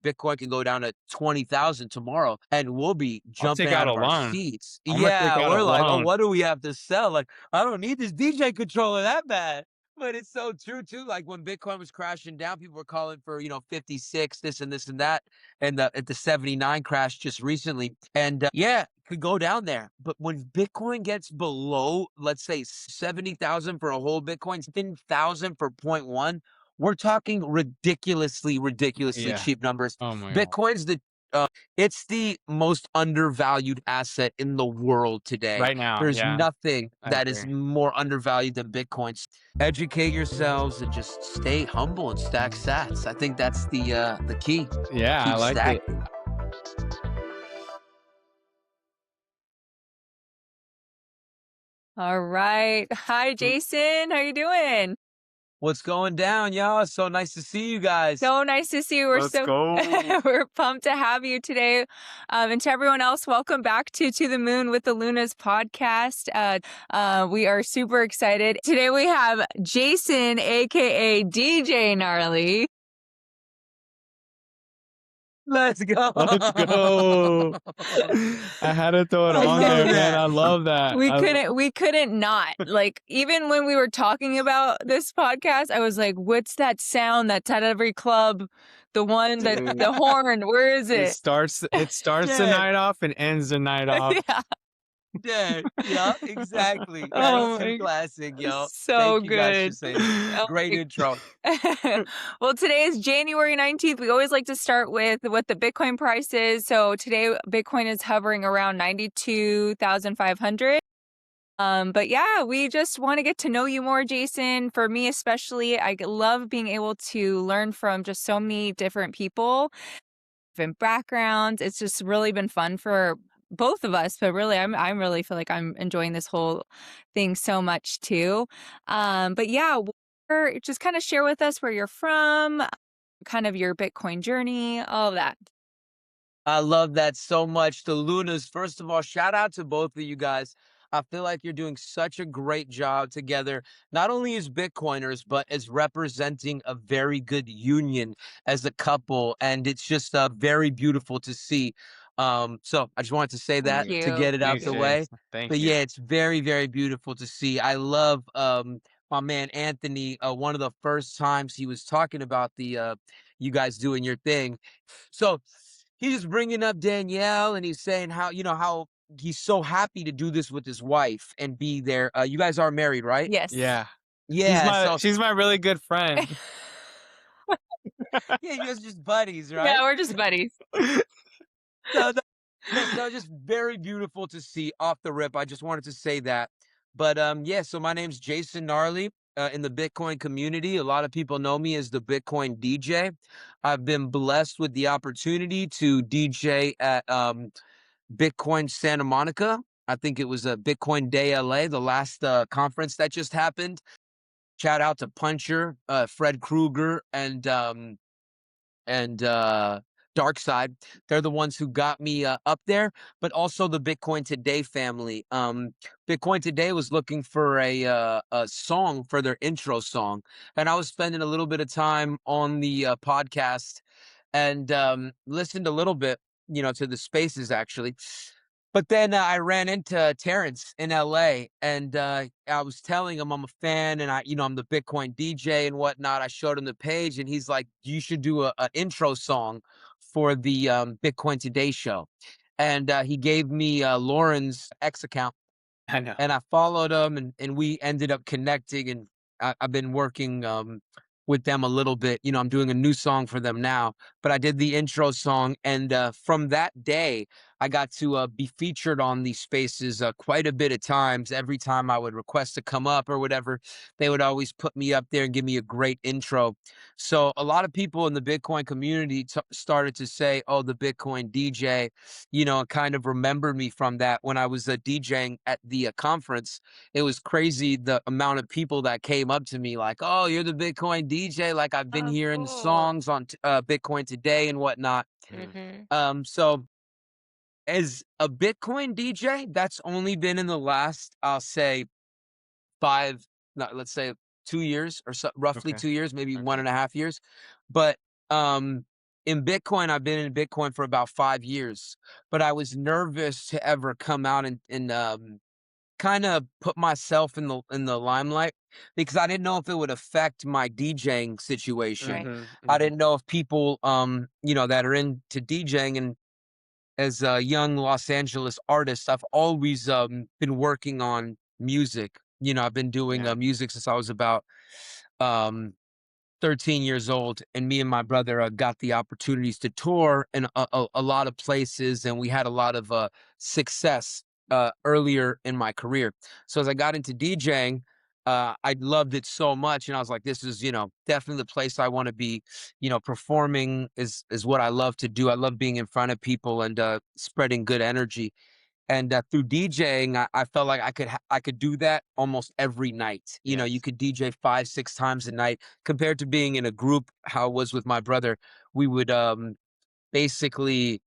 Bitcoin can go down to 20,000 tomorrow, and we'll be I'll jumping take out out a of our loan. seats. I'm gonna take Yeah, out a we're like, oh, loan. what do we have to sell? Like, I don't need this DJ controller that bad. But it's so true too. Like when Bitcoin was crashing down, people were calling for 56, this and that, and at the 79 crash just recently, and yeah, it could go down there. But when Bitcoin gets below, let's say 70,000 for a whole Bitcoin, 10,000 for point one, we're talking ridiculously Yeah. cheap numbers. Oh my God. Bitcoin's it's the most undervalued asset in the world today. Right now, There's yeah, nothing I that is agree. more undervalued than Bitcoin. Educate yourselves and just stay humble and stack sats. I think that's the key. Yeah, I Keep like it. stacking. All right. Hi, Jason. How you doing? What's going down, y'all? So nice to see you guys. So nice to see you. We're Let's go. we're pumped to have you today. And to everyone else, welcome back to the Moon with the Lunas podcast. We are super excited. Today we have Jason, aka DJ Gnarlee. Let's go. Let's go. I had to throw it I on love there, man. that. I love that. We couldn't not. Like, even when we were talking about this podcast, I was like, what's that sound that's at every club? The one that Dude. the horn, where is It it? starts the Yeah. night off and ends the night off. Yeah. Yeah, exactly. Oh That's too my- classic, yo. So Thank you guys for good. saying that. Oh Great my- intro. Well, today is January 19th. We always like to start with what the Bitcoin price is. So today Bitcoin is hovering around 92,500. But yeah, we just want to get to know you more, Jason. For me especially, I love being able to learn from just so many different people, different backgrounds. It's just really been fun for both of us, but really I'm really feel like I'm enjoying this whole thing so much too. But yeah, just kind of share with us where you're from, kind of your Bitcoin journey, all of that. I love that so much. The Lunas, first of all, shout out to both of you guys. I feel like you're doing such a great job together, not only as Bitcoiners, but as representing a very good union as a couple. And it's just very beautiful to see. So I just wanted to say that Thank to you. get it out Thanks, the Jace. way. Thank But you. yeah, it's very, very beautiful to see. I love my man Anthony. One of the first times he was talking about the you guys doing your thing. So he's just bringing up Danielle, and he's saying how he's so happy to do this with his wife and be there. You guys are married, right? Yes. Yeah. Yeah. So She's my really good friend. yeah, you guys are just buddies, right? Yeah, we're just buddies. So no, just very beautiful to see off the rip. I just wanted to say that. But yeah, so my name's Jason Gnarlee. In the Bitcoin community, a lot of people know me as the Bitcoin DJ. I've been blessed with the opportunity to DJ at Bitcoin Santa Monica. I think it was a Bitcoin Day LA, the last conference that just happened. Shout out to Puncher, Fred Krueger, and Dark Side. They're the ones who got me up there, but also the Bitcoin Today family. Bitcoin Today was looking for a song for their intro song, and I was spending a little bit of time on the podcast and listened a little bit, to the spaces actually. But then I ran into Terrence in LA, and I was telling him I'm a fan, and I'm the Bitcoin DJ and whatnot. I showed him the page, and he's like, "You should do a intro song for the Bitcoin Today show." And he gave me Lauren's X account, I know. and I followed him, and we ended up connecting, and I've been working with them a little bit. I'm doing a new song for them now, but I did the intro song, and from that day, I got to be featured on these spaces quite a bit of times. Every time I would request to come up or whatever, they would always put me up there and give me a great intro. So a lot of people in the Bitcoin community started to say, "Oh, the Bitcoin DJ," and kind of remember me from that when I was DJing at the conference. It was crazy the amount of people that came up to me like, "Oh, you're the Bitcoin DJ. Like I've been Oh, hearing cool. songs on Bitcoin Today and whatnot." Mhm. So as a Bitcoin DJ, that's only been in the last, I'll say, five, no, let's say 2 years or so, roughly Okay. 2 years, maybe Okay. 1.5 years. But in Bitcoin, I've been in Bitcoin for about 5 years, but I was nervous to ever come out and kinda put myself in the limelight because I didn't know if it would affect my DJing situation. Right. I didn't know if people, that are into DJing and as a young Los Angeles artist, I've always, been working on music. I've been doing, Yeah. music since I was about, um 13 years old, and me and my brother got the opportunities to tour in a lot of places, and we had a lot of success earlier in my career. So as I got into DJing, I loved it so much, and I was like, "This is, definitely the place I want to be." Performing is what I love to do. I love being in front of people and spreading good energy. And, through DJing, I felt like I could do that almost every night. You Yes. could DJ 5, 6 times a night compared to being in a group, how it was with my brother. We would, basically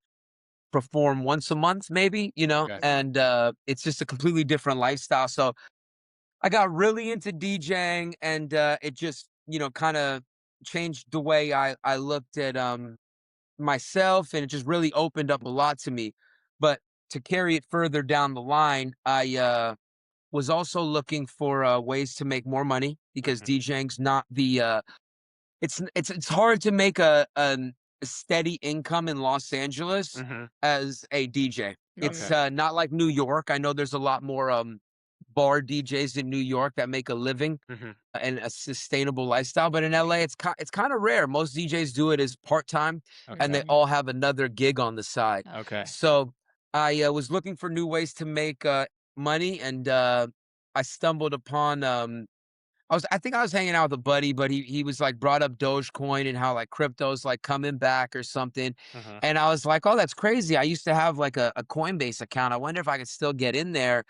perform once a month maybe, Gotcha. and, it's just a completely different lifestyle. So, I got really into DJing and, it just, kinda changed the way I looked at, myself, and it just really opened up a lot to me. But to carry it further down the line, I was also looking for ways to make more money because Mhm. DJing's not the it's hard to make a steady income in Los Angeles Mhm. as a DJ. It's Okay. not like New York. I know there's a lot more bar DJs in New York that make a living Mhm. and a sustainable lifestyle. But in LA, it's kind of rare. Most DJs do it as part time, and they Okay. all have another gig on the side. Okay. So I was looking for new ways to make money, and I stumbled upon. I think I was hanging out with a buddy, but he was like brought up Dogecoin and how like crypto's like coming back or something. Mhm. And I was like, oh, that's crazy. I used to have like a Coinbase account. I wonder if I could still get in there.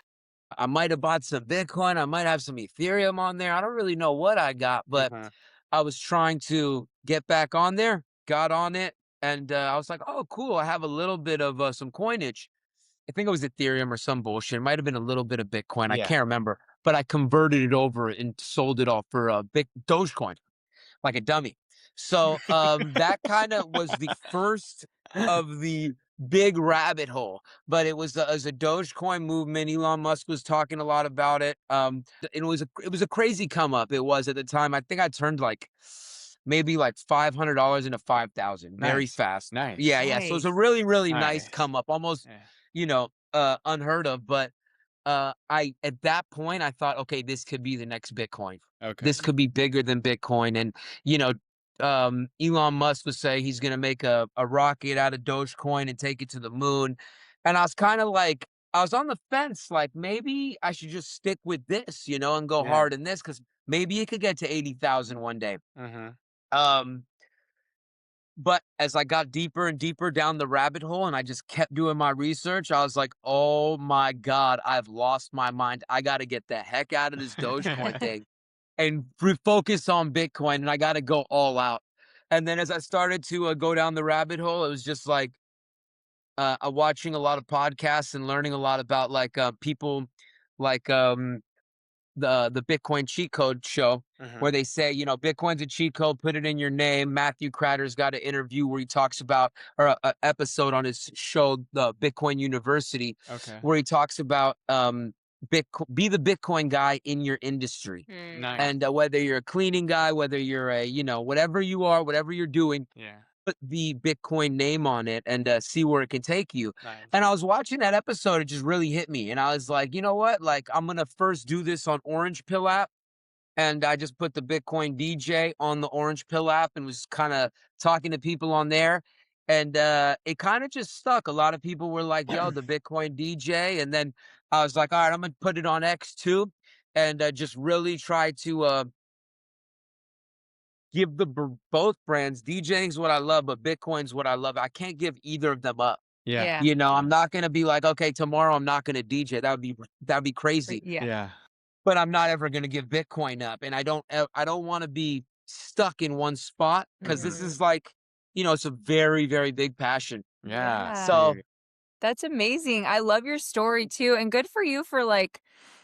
I might have bought some Bitcoin. I might have some Ethereum on there. I don't really know what I got, but Mhm. I was trying to get back on there, got on it, and I was like, oh, cool. I have a little bit of some coinage. I think it was Ethereum or some bullshit. It might have been a little bit of Bitcoin. I Yeah. can't remember, but I converted it over and sold it off for big Dogecoin like a dummy. So, that kinda was the first of the big rabbit hole, but it was as a Dogecoin movement. Elon Musk was talking a lot about it. It was a crazy come up. It was at the time. I think I turned like maybe like $500 into 5,000 very Nice. fast. Nice. Yeah, yeah. So it's a Nice. really, really nice Nice. come up, almost, Yeah. unheard of. But I at that point I thought, okay, this could be the next Bitcoin. Okay. This could be bigger than Bitcoin. And you know, Elon Musk was saying he's going to make a rocket out of Dogecoin and take it to the moon. And I was kind of like, I was on the fence, like maybe I should just stick with this, and go Yeah. hard in this because maybe it could get to 80,000 one day. Mhm. Um, but as I got deeper and deeper down the rabbit hole and I just kept doing my research, I was like, oh my God, I've lost my mind. I got to get the heck out of this Dogecoin thing and focus on Bitcoin, and I got to go all out. And then as I started to go down the rabbit hole, it was just like watching a lot of podcasts and learning a lot about like people like the Bitcoin cheat code show Mhm. where they say, Bitcoin's a cheat code, put it in your name. Matthew Cratter's got an interview where he talks about, or a episode on his show, the Bitcoin University, Okay. where he talks about be the Bitcoin guy in your industry. Mm. Nice. And whether you're a cleaning guy, whether you're a, whatever you are, whatever you're doing, Yeah. put the Bitcoin name on it and see where it can take you. Nice. And I was watching that episode, it just really hit me. And I was like, you know what? Like, I'm going to first do this on Orange Pill app. And I just put the Bitcoin DJ on the Orange Pill app and was kind of talking to people on there. And it kind of just stuck. A lot of people were like, yo, the Bitcoin DJ. And then I was like, all right, I'm going to put it on X too. And just really try to give both brands. DJing's what I love, but Bitcoin's what I love. I can't give either of them up. Yeah. Yeah. I'm not gonna be like, okay, tomorrow I'm not gonna DJ. That'd be crazy. Yeah. Yeah. But I'm not ever gonna give Bitcoin up, and I don't want to be stuck in one spot because this Mhm. is like, it's a very, very big passion. Yeah. Yeah. So Dude. That's amazing. I love your story too, and good for you for like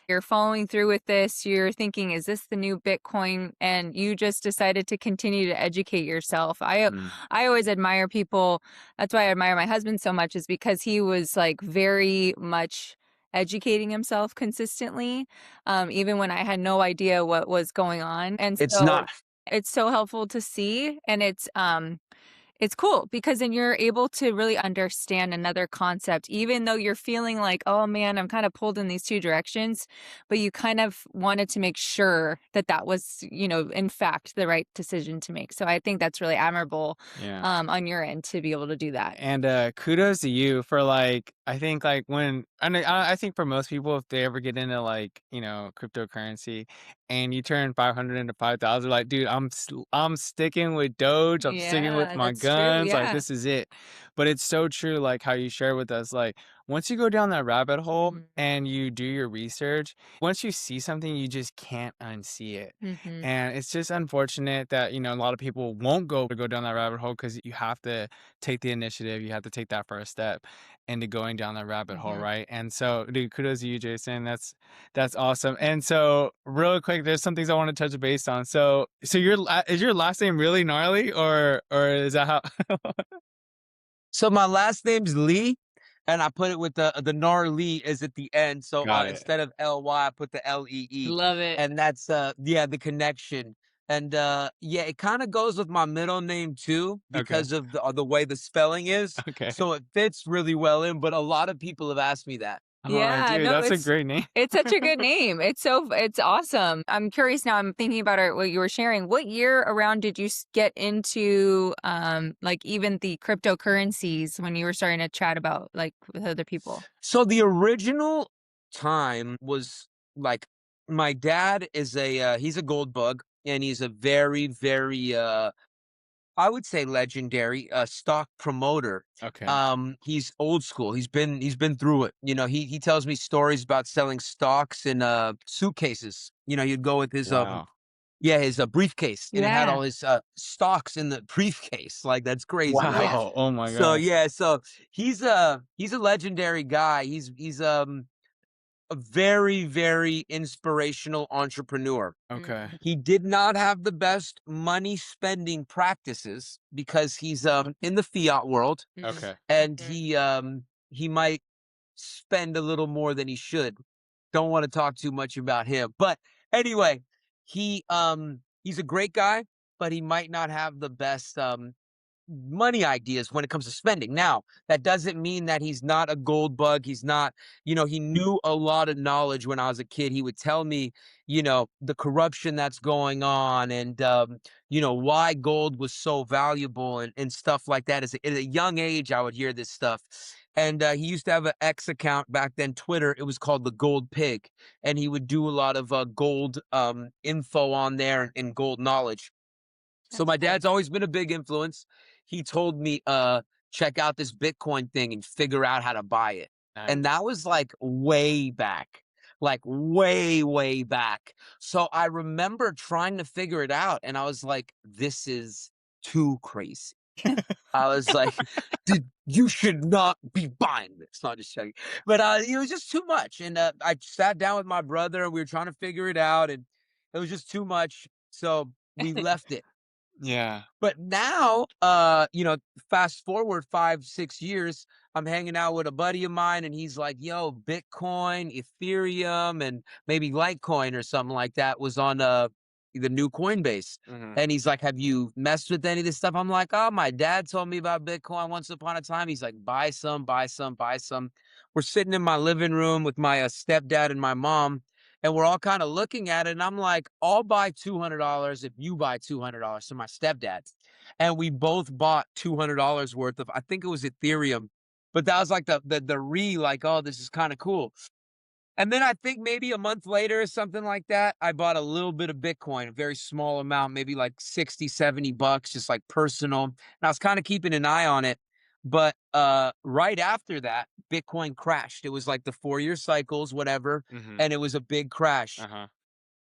you're following through with this, you're thinking, is this the new Bitcoin? And you just decided to continue to educate yourself. I always admire people. That's why I admire my husband so much, is because he was like very much educating himself consistently, even when I had no idea what was going on. And It's so not. it's so helpful to see. And it's cool because then you're able to really understand another concept, even though you're feeling like, oh man, I'm kind of pulled in these two directions, but you kind of wanted to make sure that that was, in fact, the right decision to make. So I think that's really admirable on your end to be able to do that. And kudos to you for I think I think for most people, if they ever get into cryptocurrency and you turn 500 into 5,000, like, dude, I'm sticking with Doge. I'm sticking with Yeah, my that's true. guns. Like, Yeah. this is it. But it's so true, like how you share with us. Like, once you go down that rabbit hole and you do your research, once you see something, you just can't unsee it. And it's just unfortunate that, a lot of people won't go down that rabbit hole because you have to take the initiative. You have to take that first step into going down that rabbit hole, right? And so, dude, kudos to you, Jason. That's awesome. And so, real quick, there's some things I want to touch base on. So is your last name really Gnarly, or is that how? So my last name's Lee, and I put it with the Gnarlee is at the end. So Got it. instead of Ly, I put the Lee. Love it. And that's the connection. And yeah, it kind of goes with my middle name too, because of the way the spelling is. Okay. So it fits really well in. But a lot of people have asked me that. Yeah, dude, no, that's a great name. It's such a good name. It's awesome. I'm curious now. I'm thinking about what you were sharing. What year around did you get into even the cryptocurrencies when you were starting to chat about with other people? So the original time was like, my dad is he's a gold bug, and he's a very, very I would say legendary stock promoter. Okay. He's old school. He's been through it. He tells me stories about selling stocks in suitcases. He'd go with his Wow. his briefcase, and it had Yeah. all his stocks in the briefcase. Like, that's crazy. Yeah. Wow. Oh my So god. yeah, so he's a legendary guy. He's a very, very inspirational entrepreneur. Okay. He did not have the best money spending practices because he's in the fiat world, Okay. and he might spend a little more than he should. Don't want to talk too much about him. But anyway, he's a great guy, but he might not have the best money ideas when it comes to spending. Now, that doesn't mean that he's not a gold bug. He's not, he knew a lot of knowledge when I was a kid. He would tell me, the corruption that's going on, and, why gold was so valuable, and stuff like that. At a young age, I would hear this stuff. And he used to have an X account back then, Twitter. It was called the Gold Pig. And he would do a lot of gold info on there, and gold knowledge. So my dad's always been a big influence. He told me, check out this Bitcoin thing and figure out how to buy it. And that was like way back, like way, way back. So I remember trying to figure it out, and I was like, this is too crazy. I was like, dude, you should not be buying this. Not just checking. But it was just too much. And I sat down with my brother, and we were trying to figure it out, and it was just too much. So we left it. Yeah. But now, fast forward 5, 6 years, I'm hanging out with a buddy of mine, and he's like, yo, Bitcoin, Ethereum, and maybe Litecoin or something like that was on the new Coinbase. And he's like, have you messed with any of this stuff? I'm like, oh, my dad told me about Bitcoin once upon a time. He's like, buy some, buy some, buy some. We're sitting in my living room with my stepdad and my mom, and we're all kind of looking at it, and I'm like, I'll buy $200 if you buy $200. To my stepdad. And we both bought $200 worth of, I think it was Ethereum, but that was like like, oh, this is kind of cool. And then I think maybe a month later or something like that, I bought a little bit of Bitcoin, a very small amount, maybe like 60, $70, just like personal. And I was kind of keeping an eye on it. But right after that, Bitcoin crashed. It was like the 4-year cycles, whatever. And it was a big crash.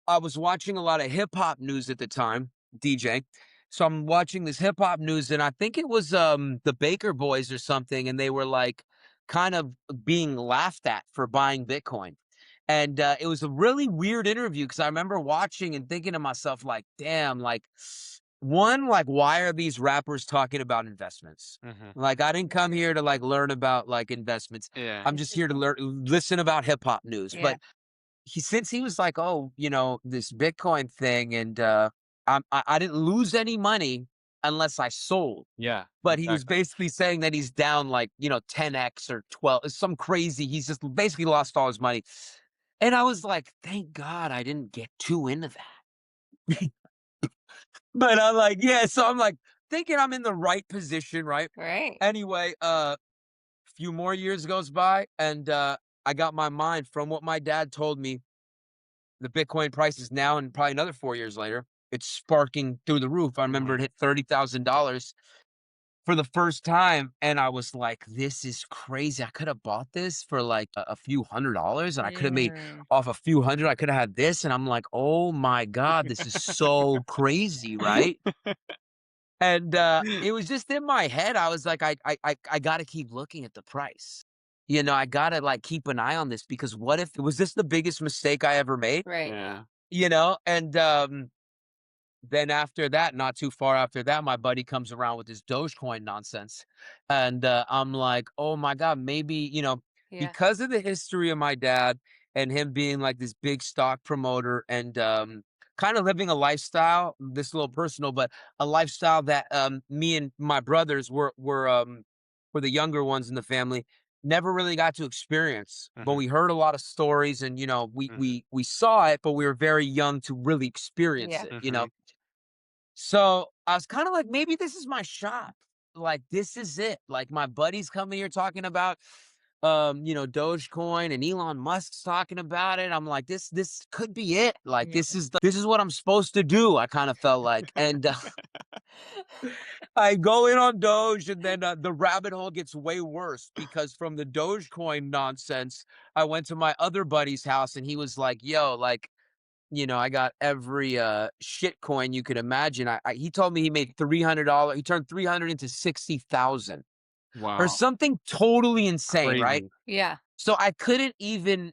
I was watching a lot of hip hop news at the time, DJ. So I'm watching this hip hop news, and I think it was the Baker Boys or something, and they were like kind of being laughed at for buying Bitcoin. And it was a really weird interview because I remember watching and thinking to myself, like, damn, like, one, like, why are these rappers talking about investments? Like, I didn't come here to like learn about like investments. Yeah. I'm just here to listen about hip hop news. Yeah. But since he was like, oh, this Bitcoin thing, and I didn't lose any money unless I sold. Yeah. But he was Exactly. basically saying that he's down like 10x or 12, it's some crazy. He's just basically lost all his money. And I was like, thank God I didn't get too into that. But I'm like, yeah, so I'm like thinking I'm in the right position, right? Right. Anyway, few more years goes by, and I got my mind from what my dad told me. The Bitcoin price is now, and probably another 4 years later, it's sparking through the roof. I remember it hit $30,000 for the first time, and I was like, "This is crazy. I could have bought this for like a few $100s, and I could have made off a few hundred. I could have had this." And I'm like, "Oh my God, this is so crazy, right?" And it was just in my head. I was like, I got to keep looking at the price. I got to like keep an eye on this, because what if was this the biggest mistake I ever made? Right. Yeah. And then after that, not too far after that, my buddy comes around with this Dogecoin nonsense. And I'm like, oh my God, maybe, Yeah. because of the history of my dad and him being like this big stock promoter, and kind of living a lifestyle, this is a little personal, but a lifestyle that me and my brothers were the younger ones in the family, never really got to experience. But we heard a lot of stories, and we saw it, but we were very young to really experience Yeah. it. So I was kind of like, maybe this is my shot. Like, this is it. Like, my buddies coming here talking about, Dogecoin, and Elon Musk's talking about it. I'm like, this could be it. Like, Yeah. this is what I'm supposed to do. I kind of felt like, and I go in on Doge, and then the rabbit hole gets way worse, because from the Dogecoin nonsense, I went to my other buddy's house, and he was like, yo, like, I got every shit coin you could imagine. He told me he made $300. He turned 300 into 60,000 or Wow. something totally insane, right? Crazy. Yeah. So I couldn't even.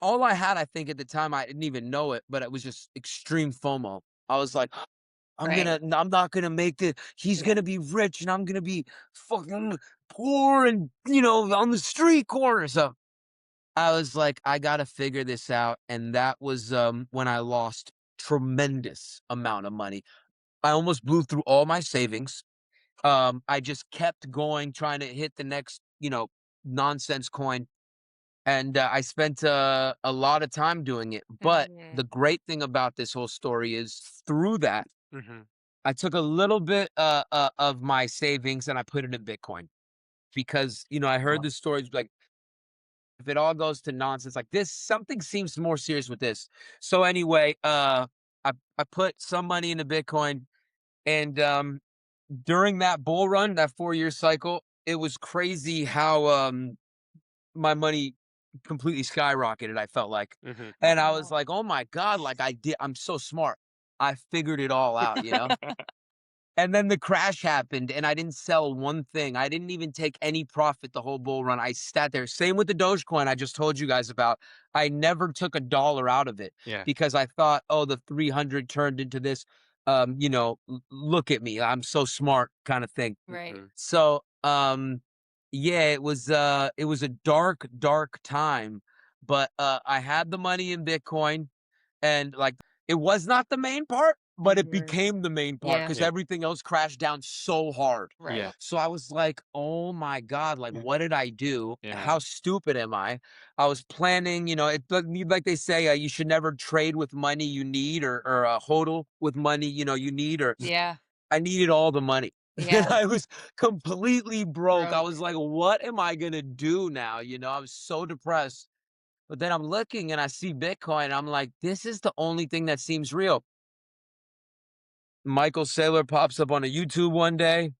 All I had, I think, at the time, I didn't even know it, but it was just extreme FOMO. I was like, Right. I'm not gonna make it. He's Yeah. gonna be rich, and I'm gonna be fucking poor, and on the street corner. So I was like, I gotta figure this out. And that was when I lost tremendous amount of money. I almost blew through all my savings. I just kept going, trying to hit the next, nonsense coin. And I spent a lot of time doing it. But the great thing about this whole story is, through that, I took a little bit of my savings and I put it in Bitcoin, because, I heard the stories like, if it all goes to nonsense like this, something seems more serious with this. So anyway, I put some money into Bitcoin, and during that bull run, that 4 year cycle, it was crazy how my money completely skyrocketed. I felt like, and I was Wow. like, oh my God, like I'm so smart. I figured it all out. And then the crash happened, and I didn't sell one thing. I didn't even take any profit the whole bull run. I sat there. Same with the Dogecoin I just told you guys about. I never took $1 out of it, Yeah. because I thought, oh, the 300 turned into this. Look at me. I'm so smart, kind of thing. Right. So, yeah, it was a dark, dark time, but I had the money in Bitcoin, and like, it was not the main part, but it became the main part, Yeah. because Yeah. everything else crashed down so hard. Right. Yeah. So I was like, oh my God, like, what did I do? Yeah. How stupid am I? I was planning, like they say, you should never trade with money you need, or hodl with money, you need, or Yeah. I needed all the money. And Yeah. I was completely broke. I Broke. was like, what am I gonna do now? I was so depressed. But then I'm looking and I see Bitcoin, and I'm like, this is the only thing that seems real. Michael Saylor pops up on a YouTube one day,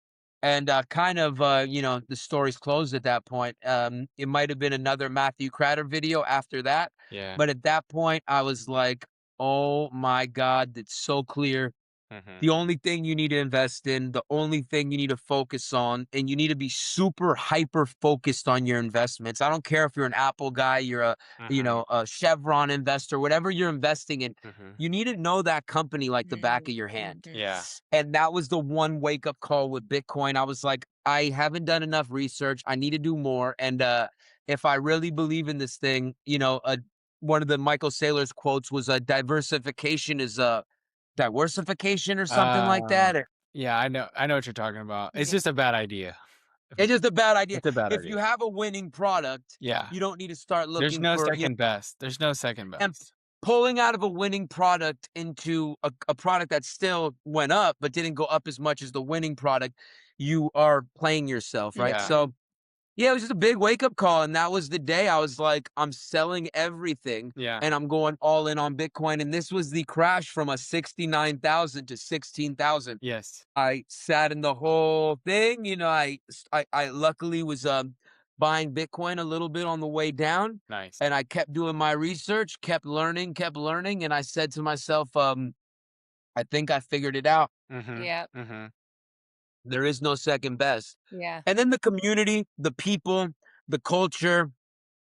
and kind of, the story's closed at that point. It might have been another Matthew Cratter video after that. Yeah. But at that point, I was like, oh my God, it's so clear. Mhm. The only thing you need to invest in, the only thing you need to focus on, and you need to be super hyper focused on your investments. I don't care if you're an Apple guy, you're Mhm. a Chevron investor, whatever you're investing in, Mhm. you need to know that company like the back of your hand. Yeah. And that was the one wake up call with Bitcoin. I was like, I haven't done enough research. I need to do more. And if I really believe in this thing, one of the Michael Saylor's quotes was diversification is diversification or something like Uh, that. yeah, I know what you're talking about. It's Yeah. just a bad idea. It's just a bad idea. It's a bad If you idea. have a winning product, Yeah. you don't need to start There's looking no for, second best. There's no second and best. pulling out of a winning product into a product that still went up but didn't go up as much as the winning product, you are playing yourself, right? Yeah. So yeah, it was just a big wake up call. And that was the day I was like, I'm selling everything Yeah. and I'm going all in on Bitcoin. And this was the crash from a 69,000 to 16,000. Yes. I sat in the whole thing. I luckily was buying Bitcoin a little bit on the way down, Nice. and I kept doing my research, kept learning, and I said to myself, I think I figured it out. Mhm. Yeah. Mhm. There is no second best. Yeah. And then the community, the people, the culture,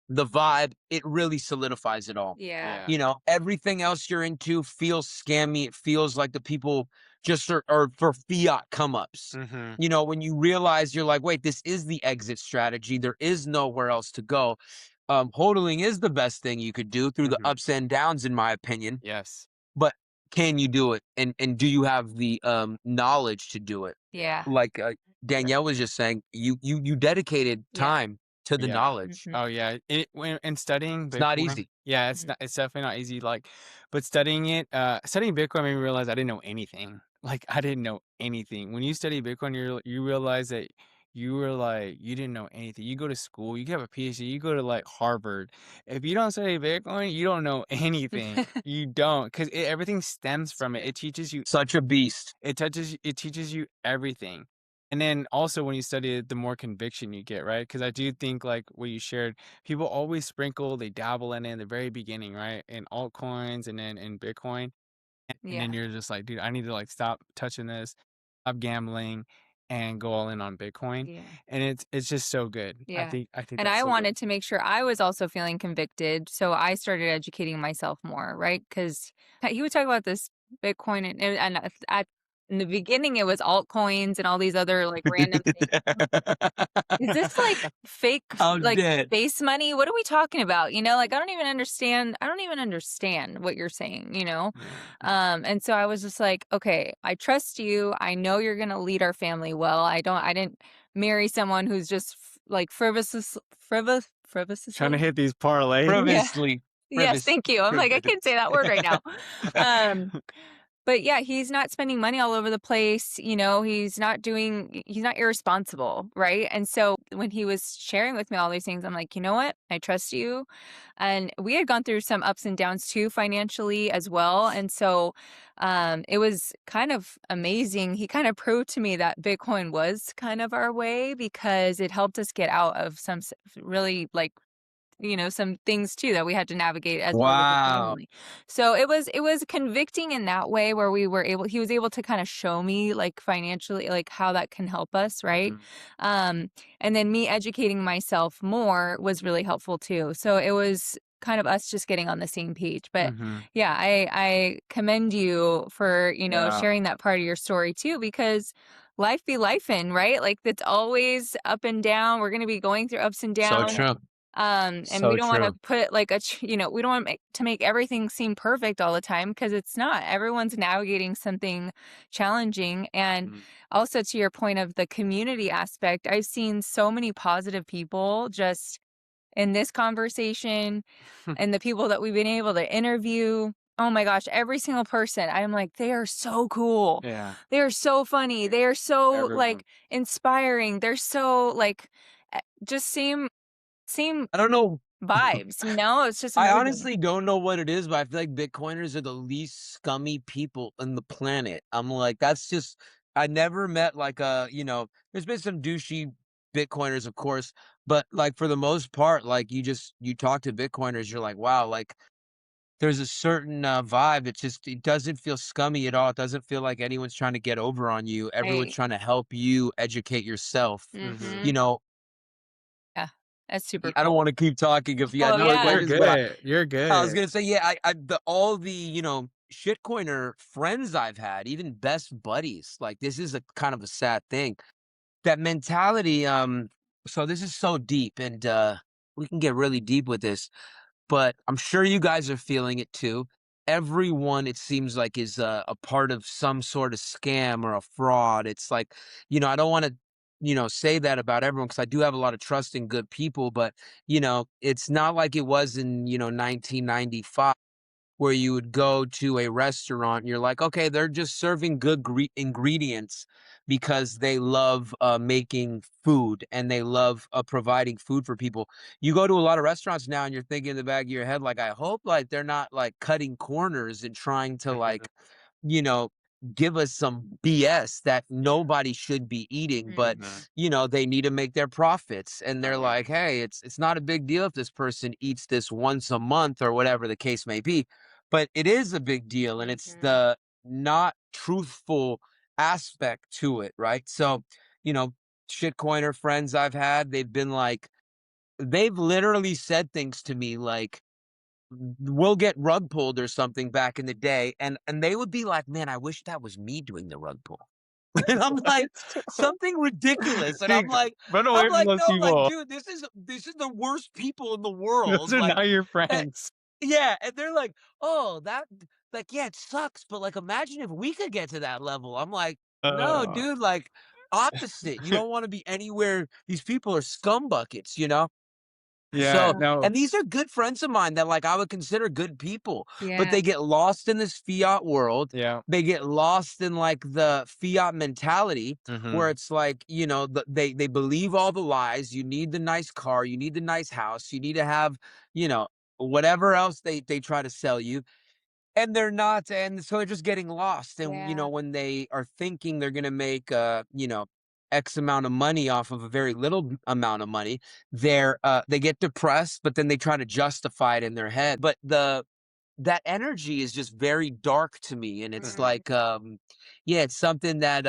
the vibe, it really solidifies it all. Yeah. Yeah. Everything else you're into feels scammy. It feels like the people just are for fiat come ups. Mhm. When you realize you're like, wait, this is the exit strategy. There is nowhere else to go. Hodling is the best thing you could do through the Mhm. ups and downs, in my opinion. Yes. But can you do it? And do you have the knowledge to do it? Yeah. Like Danielle was just saying, you dedicated Yeah. time to the Yeah. knowledge. Mhm. Oh, yeah. It when and studying It's not Bitcoin, easy. yeah, Mhm. it's definitely not easy, like, but studying Bitcoin made me realize I didn't know anything. Like, I didn't know anything. When you study Bitcoin, you realize that you didn't know anything. You go to school, you have a PhD, you go to, like, Harvard. If you don't study Bitcoin, you don't know anything. You don't, 'cause everything stems from it. Such a beast. It teaches you everything. And then also when you study it, the more conviction you get, right? Because I do think like what you shared, people always sprinkle, they dabble in it in the very beginning, right? In altcoins and then in Bitcoin. And then Yeah. you're just like, dude, I need to like stop touching this, stop gambling, and go all in on Bitcoin. Yeah. And it's just so good. Yeah. I think And that's I so good. wanted to make sure I was also feeling convicted. So I started educating myself more, right? Because he would talk about this Bitcoin and in the beginning it was altcoins and all these other like random things. Is this like fake How like dead. space money? What are we talking about? Like I don't even understand what you're saying, you know? Yeah. And so I was just like, okay, I trust you. I know you're gonna lead our family well. I didn't marry someone who's just like Trying to frivolously. hit these parlays. Yeah. Frivolously. Yes, thank you. I'm like, I can't say that word right now. Um, but yeah, he's not spending money all over the place. He's not irresponsible. Right. And so when he was sharing with me all these things, I'm like, you know what? I trust you. And we had gone through some ups and downs too, financially as well. And so it was kind of amazing. He kind of proved to me that Bitcoin was kind of our way because it helped us get out of some really like some things too that we had to navigate as well with the Wow. family. So it was convicting in that way where he was able to kind of show me like financially like how that can help us, right? Mhm. Um and then me educating myself more was really helpful too. So it was kind of us just getting on the same page. But Mhm. yeah, I commend you for, Yeah. sharing that part of your story too because life be life in, right? Like it's always up and down. We're going to be going through ups and So downs. true. And we So don't want to true. put it like we don't want to make everything seem perfect all the time because it's not. Everyone's navigating something challenging. And Mhm. also to your point of the community aspect, I've seen so many positive people just in this conversation and the people that we've been able to interview. Oh my gosh, every single person. I'm like, they are so cool. Yeah. They are so funny. They are so Everyone. like inspiring. They're so like just same I don't know. vibes, It's just I amazing. honestly don't know what it is, but I feel like Bitcoiners are the least scummy people on the planet. I'm like, that's just, I never met like there's been some douchey Bitcoiners, of course, but like for the most part, like you talk to Bitcoiners, you're like, wow, like there's a certain vibe. It doesn't feel scummy at all. It doesn't feel like anyone's trying to get over on you. Everyone's Right. trying to help you educate yourself. Mhm. You know, Yeah, that's super I don't cool. want to keep talking if you had Oh, more No, you're yeah. questions, but good. You're I was good. gonna say, yeah, all the, shitcoiner friends I've had, even best buddies, like this is a kind of a sad thing. That mentality, so this is so deep and we can get really deep with this, but I'm sure you guys are feeling it too. Everyone, it seems like, is a part of some sort of scam or a fraud. It's like, I don't want to, say that about everyone because I do have a lot of trust in good people, but it's not like it was in 1995 where you would go to a restaurant and you're like, okay, they're just serving good ingredients because they love making food and they love providing food for people. You go to a lot of restaurants now and you're thinking in the back of your head, like, I hope like they're not like cutting corners and trying to like, you know, give us some BS that nobody should be eating, but Mhm. they need to make their profits. And they're Right. like, hey, it's not a big deal if this person eats this once a month or whatever the case may be, but it is a big deal, and it's the not truthful aspect to it, right? So, you know, shitcoiner friends I've had, they've literally said things to me like, we'll get rug pulled or something back in the day, and they would be like, "Man, I wish that was me doing the rug pull." And I'm like, something ridiculous, and Dude, run I'm away from like, those "No, like, people. dude, this is the worst people in the Those world." are Like, not your eh, friends. yeah, and they're like, "Oh, yeah, it sucks, but, like, imagine if we could get to that level." I'm like, "No, Uh, dude, like, opposite. You don't wanna be anywhere these people are scum buckets, you know?" yeah, So, Yeah. no. and these are good friends of mine that, like, I would consider good people, but Yeah. they get lost in this fiat world. Yeah. They get lost in, like, the fiat mentality where Mhm. it's like, they believe all the lies. You need the nice car, you need the nice house, you need to have, you know, whatever else they try to sell you. And they're not, and so they're just getting lost, and, Yeah. when they are thinking they're gonna make, X amount of money off of a very little amount of money, they get depressed, but then they try to justify it in their head, but that energy is just very dark to me, and it's Mhm. like, yeah, it's something that,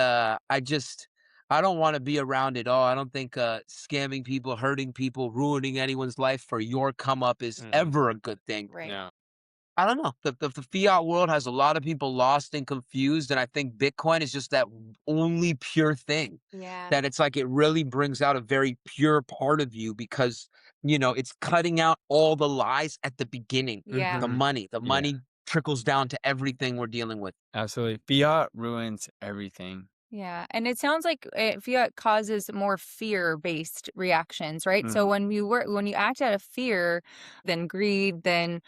I don't wanna be around at all. I don't think, scamming people, hurting people, ruining anyone's life for your come up is Mhm. ever a good thing. Right. Yeah. I don't know. The fiat world has a lot of people lost and confused, and I think Bitcoin is just that only pure thing. Yeah. That it's like it really brings out a very pure part of you because, it's cutting out all the lies at the beginning. Yeah. Mhm. The Yeah, money trickles down to everything we're dealing with. absolutely. Fiat ruins everything. Yeah, and it sounds like fiat causes more fear-based reactions, right? So Mhm. when you act out of fear, then greed, then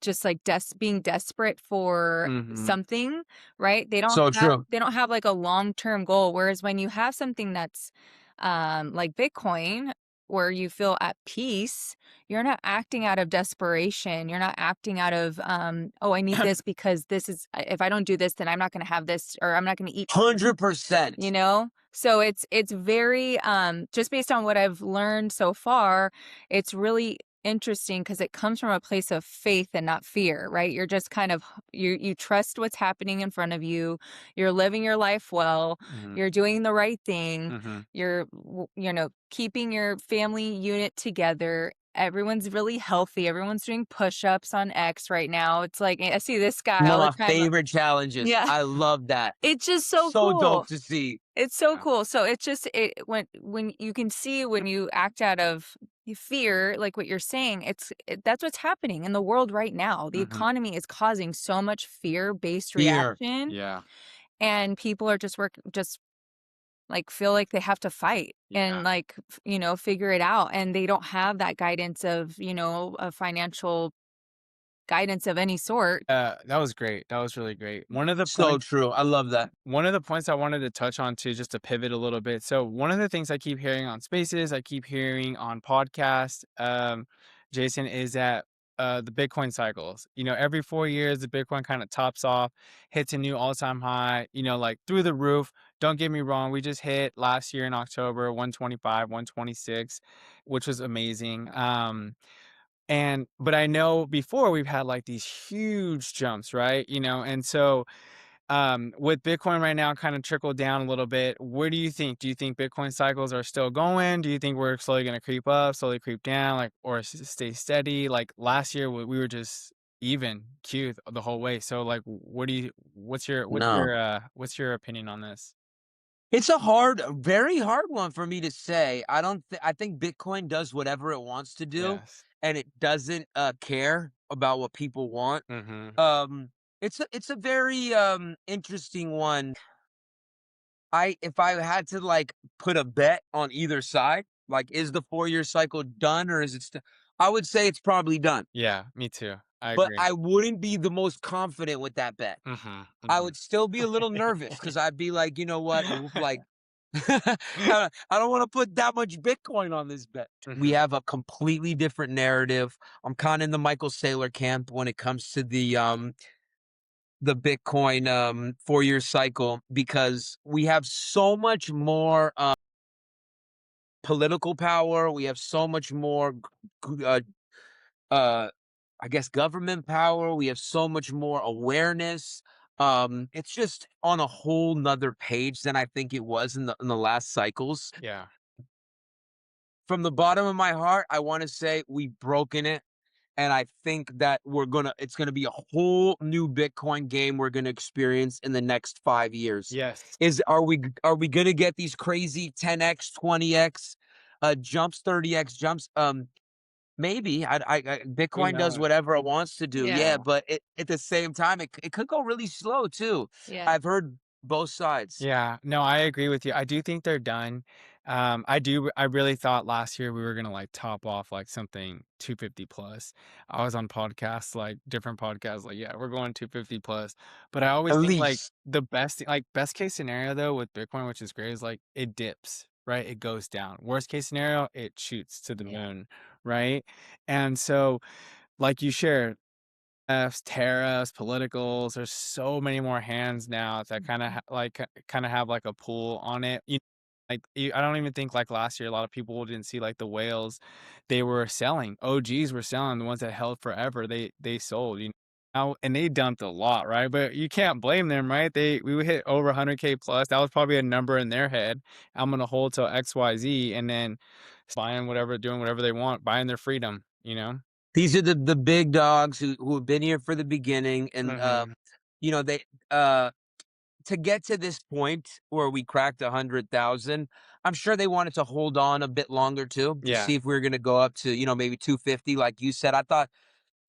just like being desperate for Mhm. something, right? So true. They don't have like a long-term goal. Whereas when you have something that's like Bitcoin, where you feel at peace, you're not acting out of desperation. You're not acting out of oh, I need this because this is if I don't do this, then I'm not going to have this, or I'm not going to eat, 100%. you know? So it's very just based on what I've learned so far, it's really interesting because it comes from a place of faith and not fear, right? You're just kind of you trust what's happening in front of you. You're living your life well. Mhm. You're doing the right thing. Mhm. Keeping your family unit together. Everyone's really healthy. Everyone's doing push-ups on X right now. It's like I see this guy One of all the my time. favorite challenges. Yeah. I love that. It's just so So cool. dope to see. It's so Yeah. cool. So it's just when you can see when you act out of fear, like what you're saying, that's what's happening in the world right now. The Mhm. economy is causing so much fear-based Fear. reaction, Yeah. and people are just like feel like they have to fight and Yeah. like figure it out, and they don't have that guidance of a financial guidance of any sort. That was great. That was really great. So true. I love that. One of the points I wanted to touch on too, just to pivot a little bit. So one of the things I keep hearing on spaces, I keep hearing on podcasts, Jason, is that the Bitcoin cycles. Every 4 years, the Bitcoin kind of tops off, hits a new all-time high. Like through the roof. Don't get me wrong, we just hit last year in October 125, 126, which was amazing. But I know before we've had like these huge jumps, right? And so with Bitcoin right now kind of trickled down a little bit. What do you think? Do you think Bitcoin cycles are still going? Do you think we're slowly going to creep up, slowly creep down, like, or stay steady? Like last year, we were just even Q the whole way. So like, No. what's your opinion on this? It's a very hard one for me to say. I think Bitcoin does whatever it wants to do, Yes. and it doesn't, care about what people want. Mm-hmm. Um, it's a very, interesting one. If I had to, like, put a bet on either side, like, is the 4-year cycle done or is it st I would say it's probably done, Yeah, me too. I but agree. I wouldn't be the most confident with that bet. Mm-hmm. I Mm-hmm. would still be a little nervous because 'cause I'd be like, "You know what? Like, I don't wanna put that much Bitcoin on this bet." We Mm-hmm. have a completely different narrative. I'm kinda in the Michael Saylor camp when it comes to the Bitcoin, 4-year cycle because we have so much more, political power, we have so much more uh, I guess, government power, we have so much more awareness. It's just on a whole 'nother page than I think it was in the last cycles. Yeah. From the bottom of my heart, I wanna say we've broken it, and I think that it's gonna be a whole new Bitcoin game we're gonna experience in the next 5 years. Yes. Are we gonna get these crazy 10x, 20x, jumps, 30x jumps? Maybe. Who Bitcoin does knows? whatever it wants to do, Yeah. yeah, but at the same time, it could go really slow too. Yeah. I've heard both sides. Yeah, no, I agree with you. I do think they're done. I really thought last year we were gonna like top off like something 250 plus. I was on podcasts, like different podcasts, like, yeah, we're going 250 plus. But I always At think like least. the best like best case scenario though with Bitcoin, which is great, is like it dips, right? It goes down. Worst case scenario, it shoots to the Yeah. moon, right? And so like you shared, tariffs, politicals. There's so many more hands now that kind of kind of have like a pull on it. I don't even think like last year a lot of people didn't see like the whales. They were selling. OGs were selling. The ones that held forever, they sold. Now, and they dumped a lot, right? But you can't blame them, right? We would hit over 100K plus. That was probably a number in their head. I'm gonna hold till XYZ, and then buying whatever, doing whatever they want, buying their freedom. These are the big dogs who have been here for the beginning and, Hmm. you know, uh to get to this point where we cracked 100,000, I'm sure they wanted to hold on a bit longer too, to Yeah. see if we were gonna go up to, maybe 250 like you said. I thought